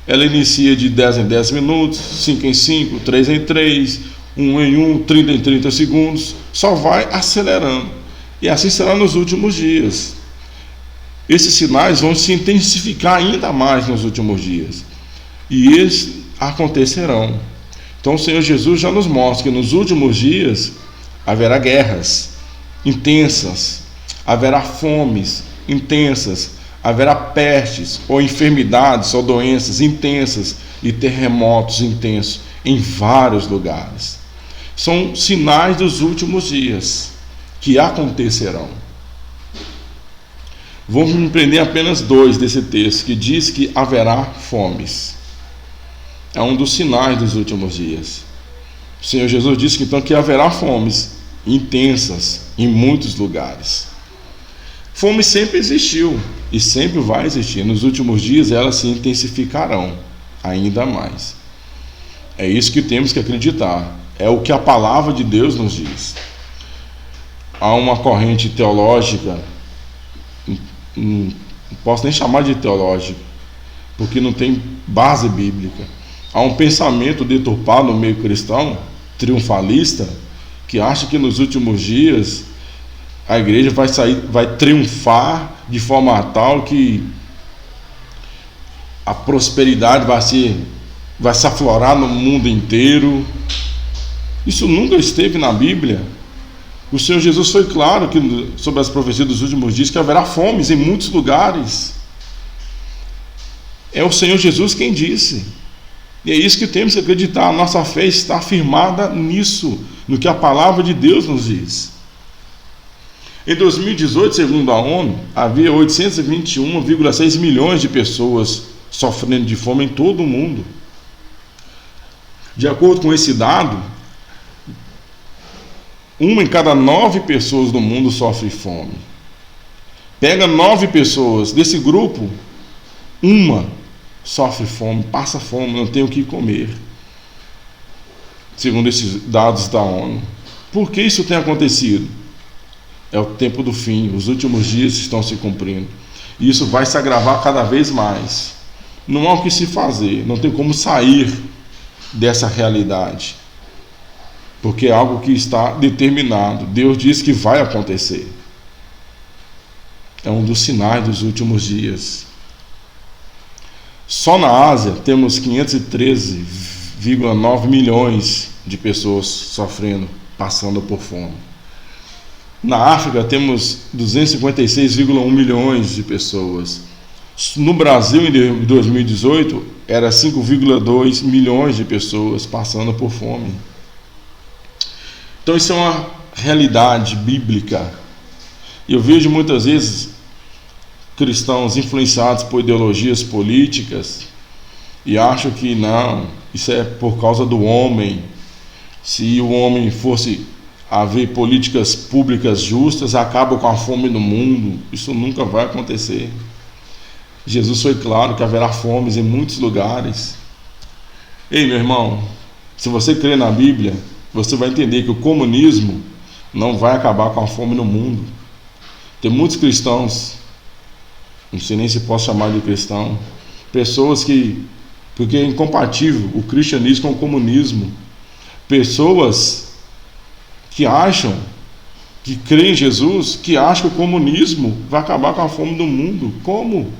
Ela inicia de 10 em 10 minutos, 5 em 5, 3 em 3, 1 em 1, 30 em 30 segundos. Só vai acelerando. E assim será nos últimos dias. Esses sinais vão se intensificar ainda mais nos últimos dias. E eles acontecerão. Então o Senhor Jesus já nos mostra que nos últimos dias haverá guerras intensas, haverá fomes intensas, haverá pestes ou enfermidades ou doenças intensas e terremotos intensos em vários lugares. São sinais dos últimos dias que acontecerão. Vamos empreender apenas 2 desse texto, que diz que haverá fomes. É um dos sinais dos últimos dias. O Senhor Jesus disse que então que haverá fomes intensas em muitos lugares. Fome sempre existiu e sempre vai existir. Nos últimos dias elas se intensificarão ainda mais. É isso que temos que acreditar. É o que a palavra de Deus nos diz. Há uma corrente teológica, não posso nem chamar de teológica, porque não tem base bíblica. Há um pensamento deturpado no meio cristão, triunfalista, que acha que nos últimos dias a igreja vai triunfar de forma tal que a prosperidade vai se aflorar no mundo inteiro. Isso nunca esteve na Bíblia. O Senhor Jesus foi claro que, sobre as profecias dos últimos dias, que haverá fomes em muitos lugares. É o Senhor Jesus quem disse. E é isso que temos que acreditar. A nossa fé está firmada nisso, no que a palavra de Deus nos diz. Em 2018, segundo a ONU, havia 821,6 milhões de pessoas sofrendo de fome em todo o mundo. De acordo com esse dado, 1 em cada 9 pessoas do mundo sofre fome. Pega 9 pessoas desse grupo, uma sofre fome, passa fome, não tem o que comer, segundo esses dados da ONU. Por que isso tem acontecido? É o tempo do fim, os últimos dias estão se cumprindo, e isso vai se agravar cada vez mais. Não há o que se fazer, não tem como sair dessa realidade, porque é algo que está determinado. Deus diz que vai acontecer. É um dos sinais dos últimos dias. Só na Ásia temos 513,9 milhões de pessoas sofrendo, passando por fome. Na África temos 256,1 milhões de pessoas. No Brasil, em 2018, era 5,2 milhões de pessoas passando por fome. Então isso é uma realidade bíblica. Eu vejo muitas vezes cristãos influenciados por ideologias políticas e acham que não, isso é por causa do homem. Se o homem fosse haver políticas públicas justas, acaba com a fome no mundo. Isso nunca vai acontecer. Jesus foi claro que haverá fomes em muitos lugares. Ei, meu irmão, se você crê na Bíblia, você vai entender que o comunismo não vai acabar com a fome no mundo. Tem muitos cristãos, não sei nem se posso chamar de cristão, pessoas porque é incompatível o cristianismo com o comunismo. Pessoas que acham, que creem em Jesus, que acham que o comunismo vai acabar com a fome do mundo. Como?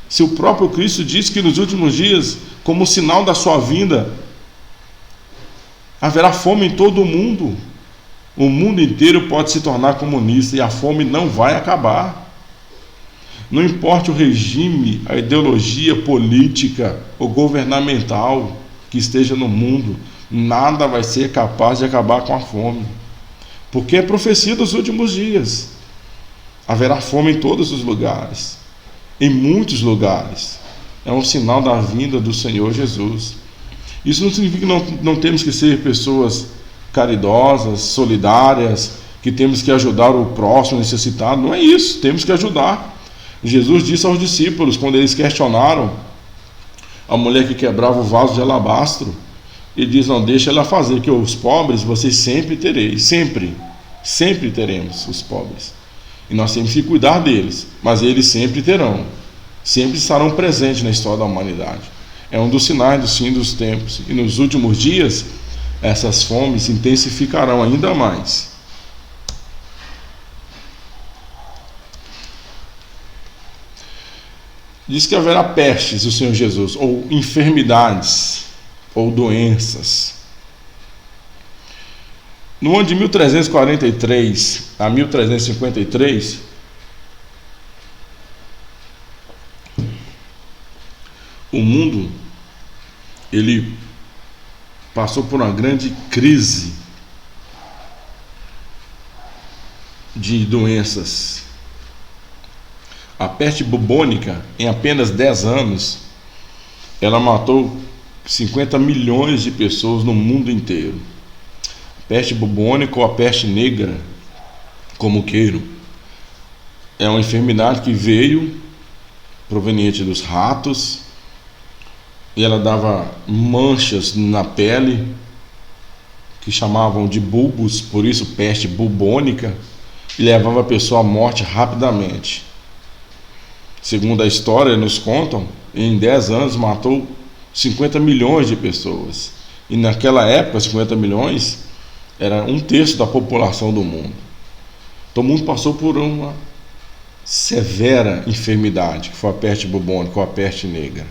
Se o próprio Cristo disse que nos últimos dias, como sinal da sua vinda, haverá fome em todo o mundo. O mundo inteiro pode se tornar comunista e a fome não vai acabar. Não importa o regime, a ideologia política ou governamental que esteja no mundo, nada vai ser capaz de acabar com a fome. Porque é profecia dos últimos dias. Haverá fome em todos os lugares, em muitos lugares. É um sinal da vinda do Senhor Jesus. Isso não significa que não temos que ser pessoas caridosas, solidárias, que temos que ajudar o próximo necessitado. Não é isso, temos que ajudar. Jesus disse aos discípulos, quando eles questionaram a mulher que quebrava o vaso de alabastro, ele diz: não, deixa ela fazer, que os pobres vocês sempre tereis, sempre teremos os pobres, e nós temos que cuidar deles, mas eles sempre terão, sempre estarão presentes na história da humanidade. É um dos sinais do fim dos tempos, e nos últimos dias essas fomes se intensificarão ainda mais. Diz que haverá pestes, o Senhor Jesus, ou enfermidades, ou doenças. No ano de 1343 a 1353, o mundo ele passou por uma grande crise de doenças. A peste bubônica, em apenas 10 anos, ela matou 50 milhões de pessoas no mundo inteiro. A peste bubônica ou a peste negra, como queiram, é uma enfermidade que veio proveniente dos ratos, e ela dava manchas na pele, que chamavam de bulbos, por isso peste bubônica, e levava a pessoa à morte rapidamente. Segundo a história, nos contam, em 10 anos matou 50 milhões de pessoas. E naquela época, 50 milhões era 1/3 da população do mundo. Então o mundo passou por uma severa enfermidade, que foi a peste bubônica ou a peste negra.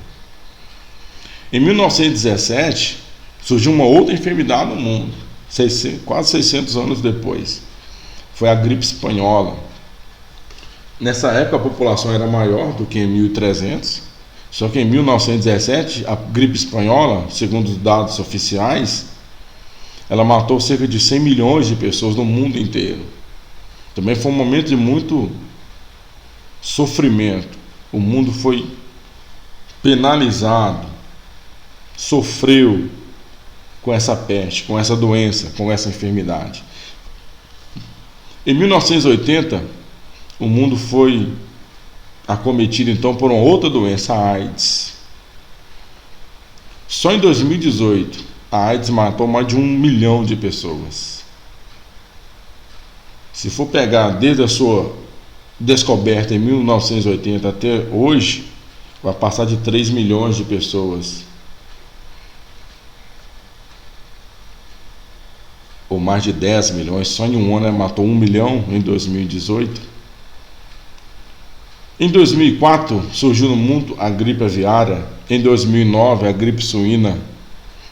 Em 1917, surgiu uma outra enfermidade no mundo, quase 600 anos depois. Foi a gripe espanhola. Nessa época a população era maior do que em 1300, só que em 1917 a gripe espanhola, segundo os dados oficiais, ela matou cerca de 100 milhões de pessoas no mundo inteiro. Também foi um momento de muito sofrimento. O mundo foi penalizado, sofreu com essa peste, com essa doença, com essa enfermidade. Em 1980, o mundo foi acometido então por uma outra doença, a AIDS. Só em 2018, a AIDS matou mais de 1 milhão de pessoas. Se for pegar desde a sua descoberta em 1980 até hoje, vai passar de 3 milhões de pessoas. Ou mais de 10 milhões, só em um ano matou 1 milhão em 2018. Em 2004 surgiu no mundo a gripe aviária, em 2009 a gripe suína,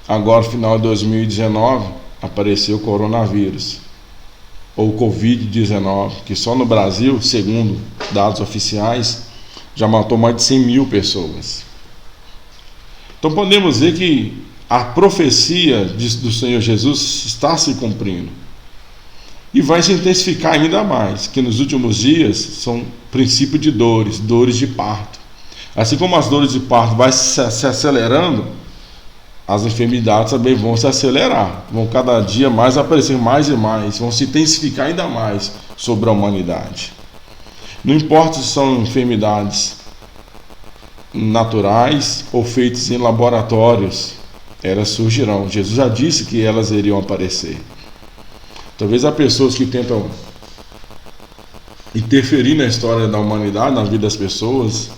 agora no final de 2019 apareceu o coronavírus, ou Covid-19, que só no Brasil, segundo dados oficiais, já matou mais de 100 mil pessoas. Então podemos ver que a profecia do Senhor Jesus está se cumprindo. E vai se intensificar ainda mais, que nos últimos dias são princípio de dores, dores de parto. Assim como as dores de parto vão se acelerando, as enfermidades também vão se acelerar, vão cada dia mais aparecer mais e mais, vão se intensificar ainda mais sobre a humanidade. Não importa se são enfermidades naturais ou feitas em laboratórios, elas surgirão. Jesus já disse que elas iriam aparecer. Talvez há pessoas que tentam interferir na história da humanidade, na vida das pessoas.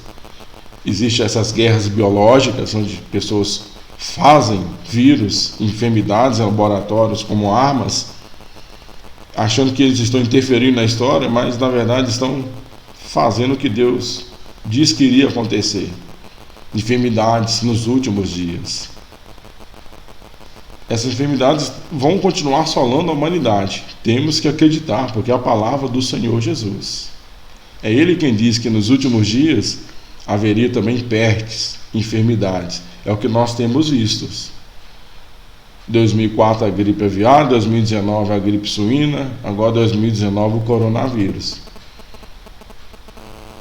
Existem essas guerras biológicas, onde pessoas fazem vírus, enfermidades em laboratórios como armas, achando que eles estão interferindo na história, mas na verdade estão fazendo o que Deus diz que iria acontecer. Enfermidades nos últimos dias. Essas enfermidades vão continuar assolando a humanidade. Temos que acreditar, porque é a palavra do Senhor Jesus. É Ele quem diz que nos últimos dias haveria também pestes, enfermidades. É o que nós temos visto. 2004 a gripe aviária, 2019 a gripe suína, agora 2019 o coronavírus.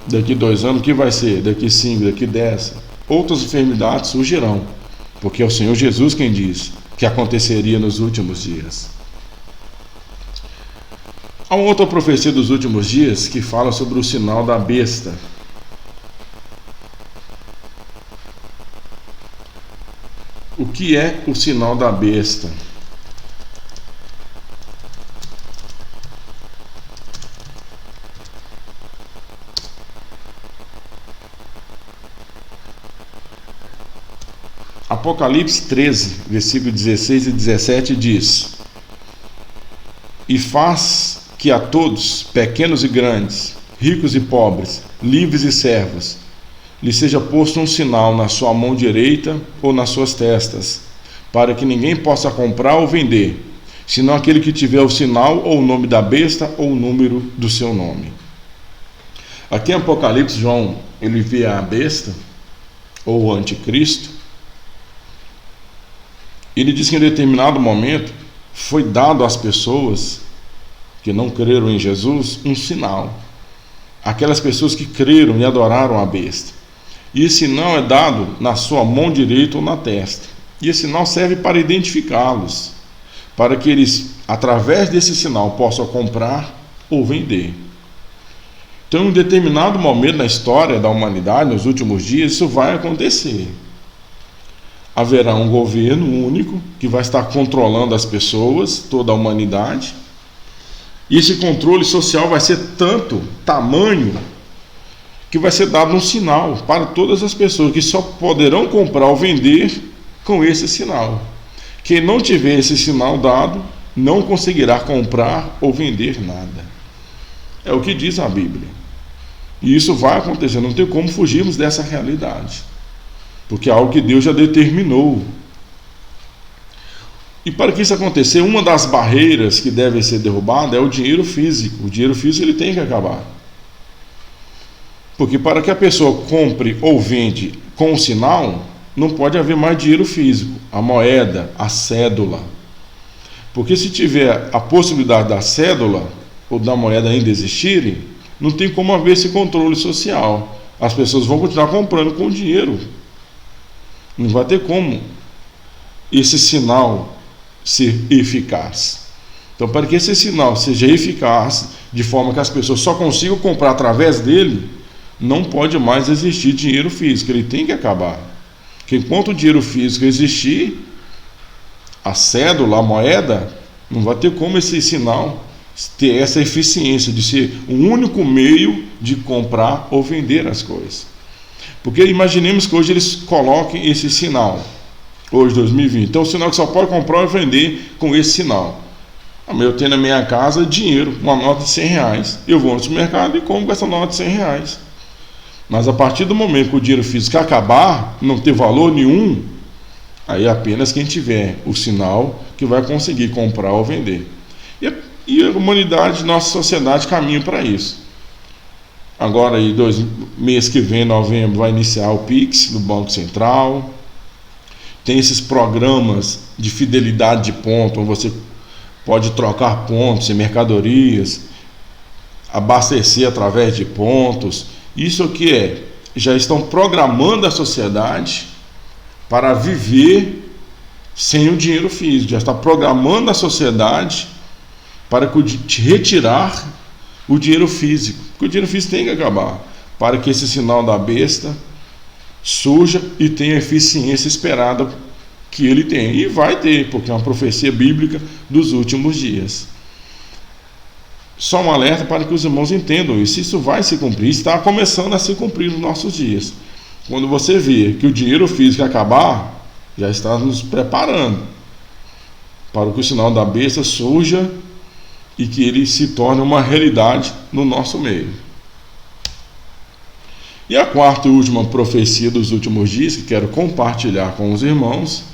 Daqui 2 anos o que vai ser? Daqui 5, daqui 10. Outras enfermidades surgirão, porque é o Senhor Jesus quem diz que aconteceria nos últimos dias. Há uma outra profecia dos últimos dias que fala sobre o sinal da besta. O que é o sinal da besta? Apocalipse 13, versículo 16 e 17 diz: E faz que a todos, pequenos e grandes, ricos e pobres, livres e servos, lhe seja posto um sinal na sua mão direita ou nas suas testas, para que ninguém possa comprar ou vender, senão aquele que tiver o sinal ou o nome da besta ou o número do seu nome. Aqui em Apocalipse, João, ele vê a besta, ou o anticristo. Ele diz que em determinado momento foi dado às pessoas que não creram em Jesus um sinal. Aquelas pessoas que creram e adoraram a besta. E esse sinal é dado na sua mão direita ou na testa. E esse sinal serve para identificá-los, para que eles, através desse sinal, possam comprar ou vender. Então, em um determinado momento na história da humanidade, nos últimos dias, isso vai acontecer. haverá um governo único que vai estar controlando as pessoas, toda a humanidade. E esse controle social vai ser tamanho, que vai ser dado um sinal para todas as pessoas, que só poderão comprar ou vender com esse sinal. Quem não tiver esse sinal dado, não conseguirá comprar ou vender nada. É o que diz a Bíblia. E isso vai acontecer, não tem como fugirmos dessa realidade, porque é algo que Deus já determinou. E para que isso acontecer, uma das barreiras que deve ser derrubada é o dinheiro físico. O dinheiro físico ele tem que acabar. Porque para que a pessoa compre ou vende com o sinal, não pode haver mais dinheiro físico, a moeda, a cédula. Porque se tiver a possibilidade da cédula ou da moeda ainda existirem, não tem como haver esse controle social. As pessoas vão continuar comprando com dinheiro. Não vai ter como esse sinal ser eficaz. Então, para que esse sinal seja eficaz, de forma que as pessoas só consigam comprar através dele, não pode mais existir dinheiro físico, ele tem que acabar. Porque enquanto o dinheiro físico existir, a cédula, a moeda, não vai ter como esse sinal ter essa eficiência de ser um único meio de comprar ou vender as coisas. Porque imaginemos que hoje eles coloquem esse sinal, hoje 2020, então o sinal que só pode comprar ou vender com esse sinal. Eu tenho na minha casa dinheiro, uma nota de R$100, eu vou no supermercado e compro com essa nota de R$100. Mas a partir do momento que o dinheiro físico acabar, não ter valor nenhum, aí apenas quem tiver o sinal que vai conseguir comprar ou vender. E a humanidade, nossa sociedade caminha para isso. Agora, aí, mês que vem, novembro, vai iniciar o Pix do Banco Central. Tem esses programas de fidelidade de ponto, onde você pode trocar pontos em mercadorias, abastecer através de pontos. Isso o que é? Já estão programando a sociedade para viver sem o dinheiro físico. Já está programando a sociedade para retirar o dinheiro físico. Porque o dinheiro físico tem que acabar, para que esse sinal da besta surja e tenha a eficiência esperada que ele tem. E vai ter, porque é uma profecia bíblica dos últimos dias. Só um alerta para que os irmãos entendam isso. Isso vai se cumprir, está começando a se cumprir nos nossos dias. Quando você vê que o dinheiro físico acabar, já está nos preparando para que o sinal da besta surja e que ele se torne uma realidade no nosso meio. E a quarta e última profecia dos últimos dias, que quero compartilhar com os irmãos,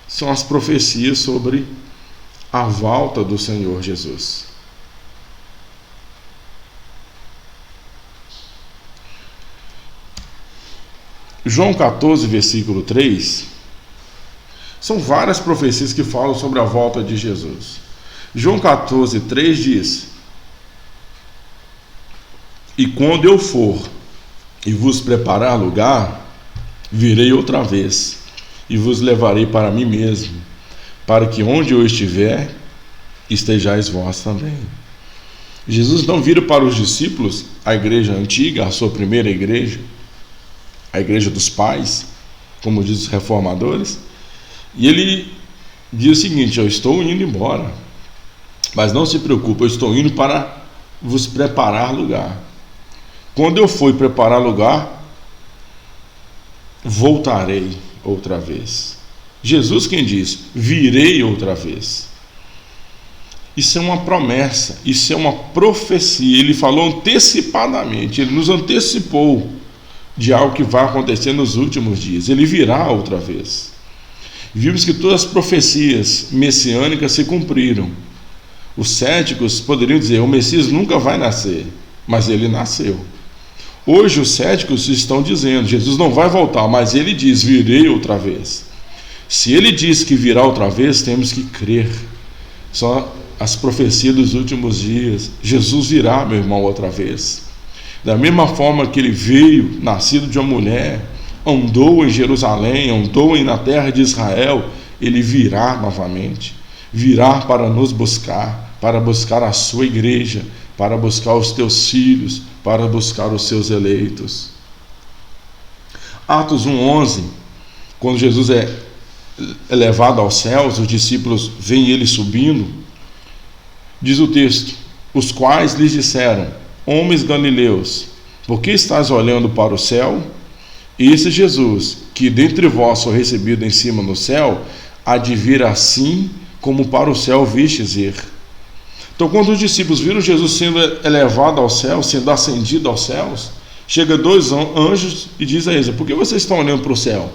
são as profecias sobre a volta do Senhor Jesus. João 14, versículo 3, são várias profecias que falam sobre a volta de Jesus. João 14, 3 diz: E quando eu for e vos preparar lugar, virei outra vez e vos levarei para mim mesmo, para que onde eu estiver, estejais vós também. Jesus não vira para os discípulos, a igreja antiga, a sua primeira igreja, a igreja dos pais, como diz os reformadores, e ele diz o seguinte: eu estou indo embora, mas não se preocupe, eu estou indo para vos preparar lugar. Quando eu for preparar lugar, voltarei outra vez. Jesus quem diz: virei outra vez. Isso é uma promessa, isso é uma profecia. Ele falou antecipadamente, ele nos antecipou de algo que vai acontecer nos últimos dias. Ele virá outra vez. Vimos que todas as profecias messiânicas se cumpriram. Os céticos poderiam dizer: o Messias nunca vai nascer, mas ele nasceu. Hoje os céticos estão dizendo: Jesus não vai voltar, mas ele diz: virei outra vez. Se ele diz que virá outra vez, temos que crer. São as profecias dos últimos dias. Jesus virá, meu irmão, outra vez. Da mesma forma que ele veio, nascido de uma mulher, andou em Jerusalém, andou na terra de Israel, ele virá novamente. Virá para nos buscar, para buscar a sua igreja, para buscar os teus filhos, para buscar os seus eleitos. Atos 1:11, quando Jesus é levado aos céus, os discípulos veem ele subindo, diz o texto: os quais lhes disseram: homens galileus, por que estás olhando para o céu? Esse Jesus, que dentre vós foi recebido em cima no céu, há de vir assim como para o céu vistes ir. Então, quando os discípulos viram Jesus sendo elevado ao céu, sendo ascendido aos céus, chega dois anjos e diz a eles: por que vocês estão olhando para o céu?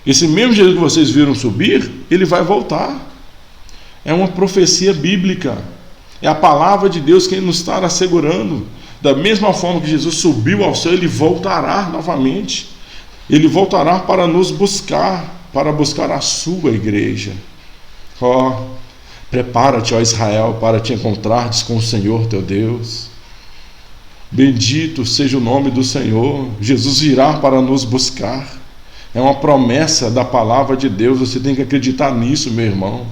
Esse mesmo Jesus que vocês viram subir, ele vai voltar. É uma profecia bíblica. É a palavra de Deus que nos está assegurando. Da mesma forma que Jesus subiu ao céu, ele voltará novamente. Ele voltará para nos buscar, para buscar a sua igreja. Prepara-te, ó Israel, para te encontrares com o Senhor teu Deus. Bendito seja o nome do Senhor. Jesus virá para nos buscar. É uma promessa da palavra de Deus. Você tem que acreditar nisso, meu irmão.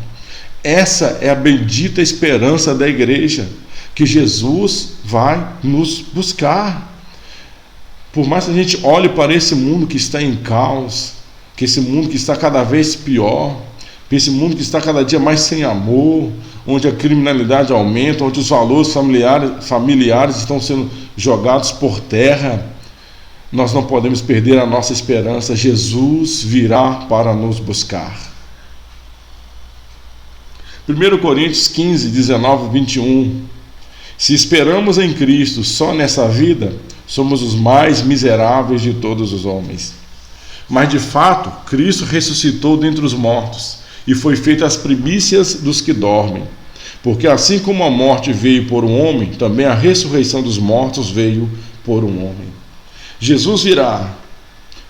Essa é a bendita esperança da igreja, que Jesus vai nos buscar. Por mais que a gente olhe para esse mundo que está em caos, que esse mundo que está cada vez pior, esse mundo que está cada dia mais sem amor, onde a criminalidade aumenta, onde os valores familiares estão sendo jogados por terra, nós não podemos perder a nossa esperança. Jesus virá para nos buscar. 1 Coríntios 15, 19, 21. Se esperamos em Cristo só nessa vida, somos os mais miseráveis de todos os homens. Mas de fato, Cristo ressuscitou dentre os mortos e foi feita as primícias dos que dormem. Porque assim como a morte veio por um homem, também a ressurreição dos mortos veio por um homem. Jesus virá.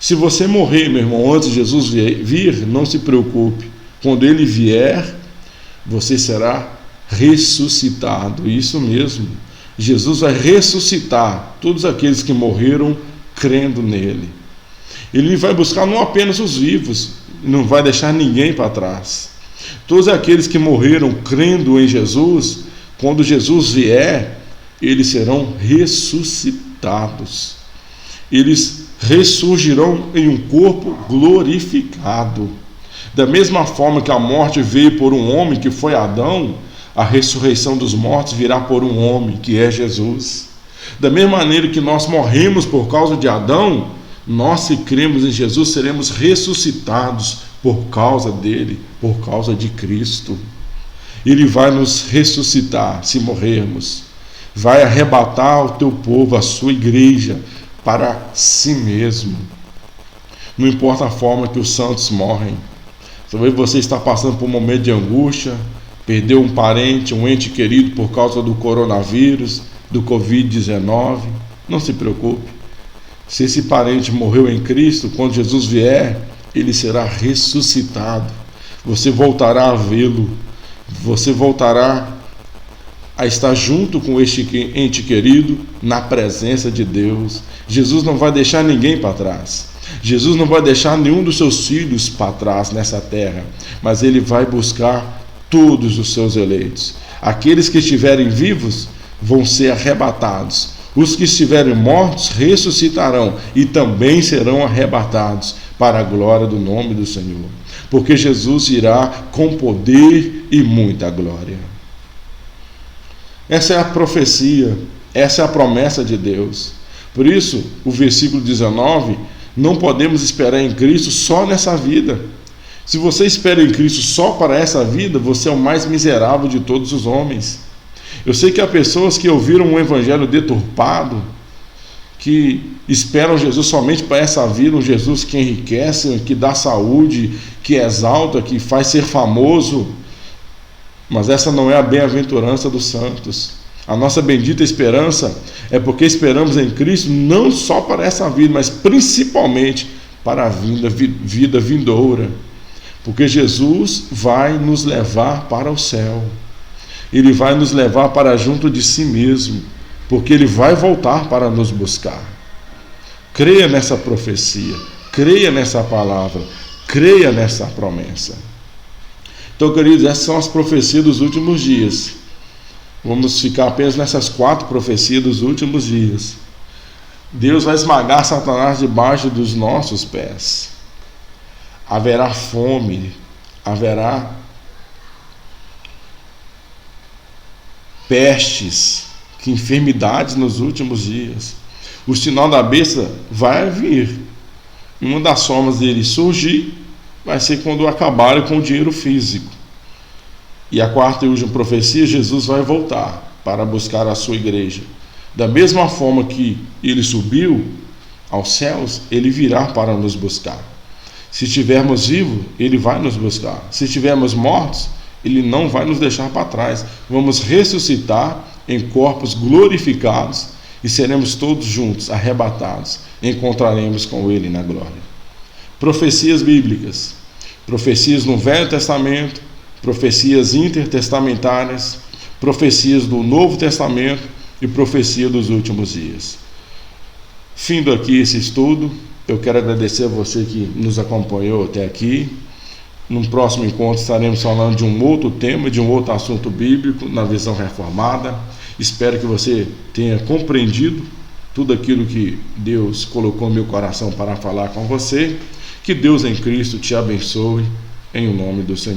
Se você morrer, meu irmão, antes de Jesus vir, não se preocupe. Quando ele vier, você será ressuscitado. Isso mesmo. Jesus vai ressuscitar todos aqueles que morreram crendo nele. Ele vai buscar não apenas os vivos, não vai deixar ninguém para trás. Todos aqueles que morreram crendo em Jesus, quando Jesus vier, eles serão ressuscitados. Eles ressurgirão em um corpo glorificado. Da mesma forma que a morte veio por um homem, que foi Adão, a ressurreição dos mortos virá por um homem, que é Jesus. Da mesma maneira que nós morremos por causa de Adão, nós que cremos em Jesus seremos ressuscitados por causa dele, por causa de Cristo. Ele vai nos ressuscitar se morrermos. Vai arrebatar o teu povo, a sua igreja, para si mesmo. Não importa a forma que os santos morrem. Talvez você está passando por um momento de angústia, perdeu um parente, um ente querido por causa do coronavírus, do Covid-19. Não se preocupe. Se esse parente morreu em Cristo, quando Jesus vier, ele será ressuscitado. Você voltará a vê-lo. Você voltará a estar junto com este ente querido na presença de Deus. Jesus não vai deixar ninguém para trás. Jesus não vai deixar nenhum dos seus filhos para trás nessa terra, mas ele vai buscar todos os seus eleitos. Aqueles que estiverem vivos vão ser arrebatados. Os que estiverem mortos ressuscitarão e também serão arrebatados para a glória do nome do Senhor. Porque Jesus irá com poder e muita glória. Essa é a profecia, essa é a promessa de Deus. Por isso, o versículo 19, não podemos esperar em Cristo só nessa vida. Se você espera em Cristo só para essa vida, você é o mais miserável de todos os homens. Eu sei que há pessoas que ouviram um evangelho deturpado, que esperam Jesus somente para essa vida, um Jesus que enriquece, que dá saúde, que exalta, que faz ser famoso. Mas essa não é a bem-aventurança dos santos. A nossa bendita esperança é porque esperamos em Cristo não só para essa vida, mas principalmente para a vida vindoura. Porque Jesus vai nos levar para o céu. Ele vai nos levar para junto de si mesmo, porque ele vai voltar para nos buscar. Creia nessa profecia, creia nessa palavra, creia nessa promessa. Então, queridos, essas são as profecias dos últimos dias. Vamos ficar apenas nessas 4 profecias dos últimos dias. Deus vai esmagar Satanás debaixo dos nossos pés. haverá fome, haverá pestes, que enfermidades nos últimos dias. O sinal da besta vai vir. Uma das formas dele surgir vai ser quando acabarem com o dinheiro físico. E a quarta e última profecia, Jesus vai voltar para buscar a sua igreja. Da mesma forma que ele subiu aos céus, ele virá para nos buscar. Se estivermos vivos, ele vai nos buscar. Se estivermos mortos, ele não vai nos deixar para trás. Vamos ressuscitar em corpos glorificados e seremos todos juntos, arrebatados. Encontraremos com ele na glória. Profecias bíblicas. Profecias no Velho Testamento, profecias intertestamentárias, profecias do Novo Testamento e profecia dos últimos dias. Findo aqui esse estudo, eu quero agradecer a você que nos acompanhou até aqui. No próximo encontro estaremos falando de um outro tema, de um outro assunto bíblico na visão reformada. Espero que você tenha compreendido tudo aquilo que Deus colocou no meu coração para falar com você. Que Deus em Cristo te abençoe, em nome do Senhor.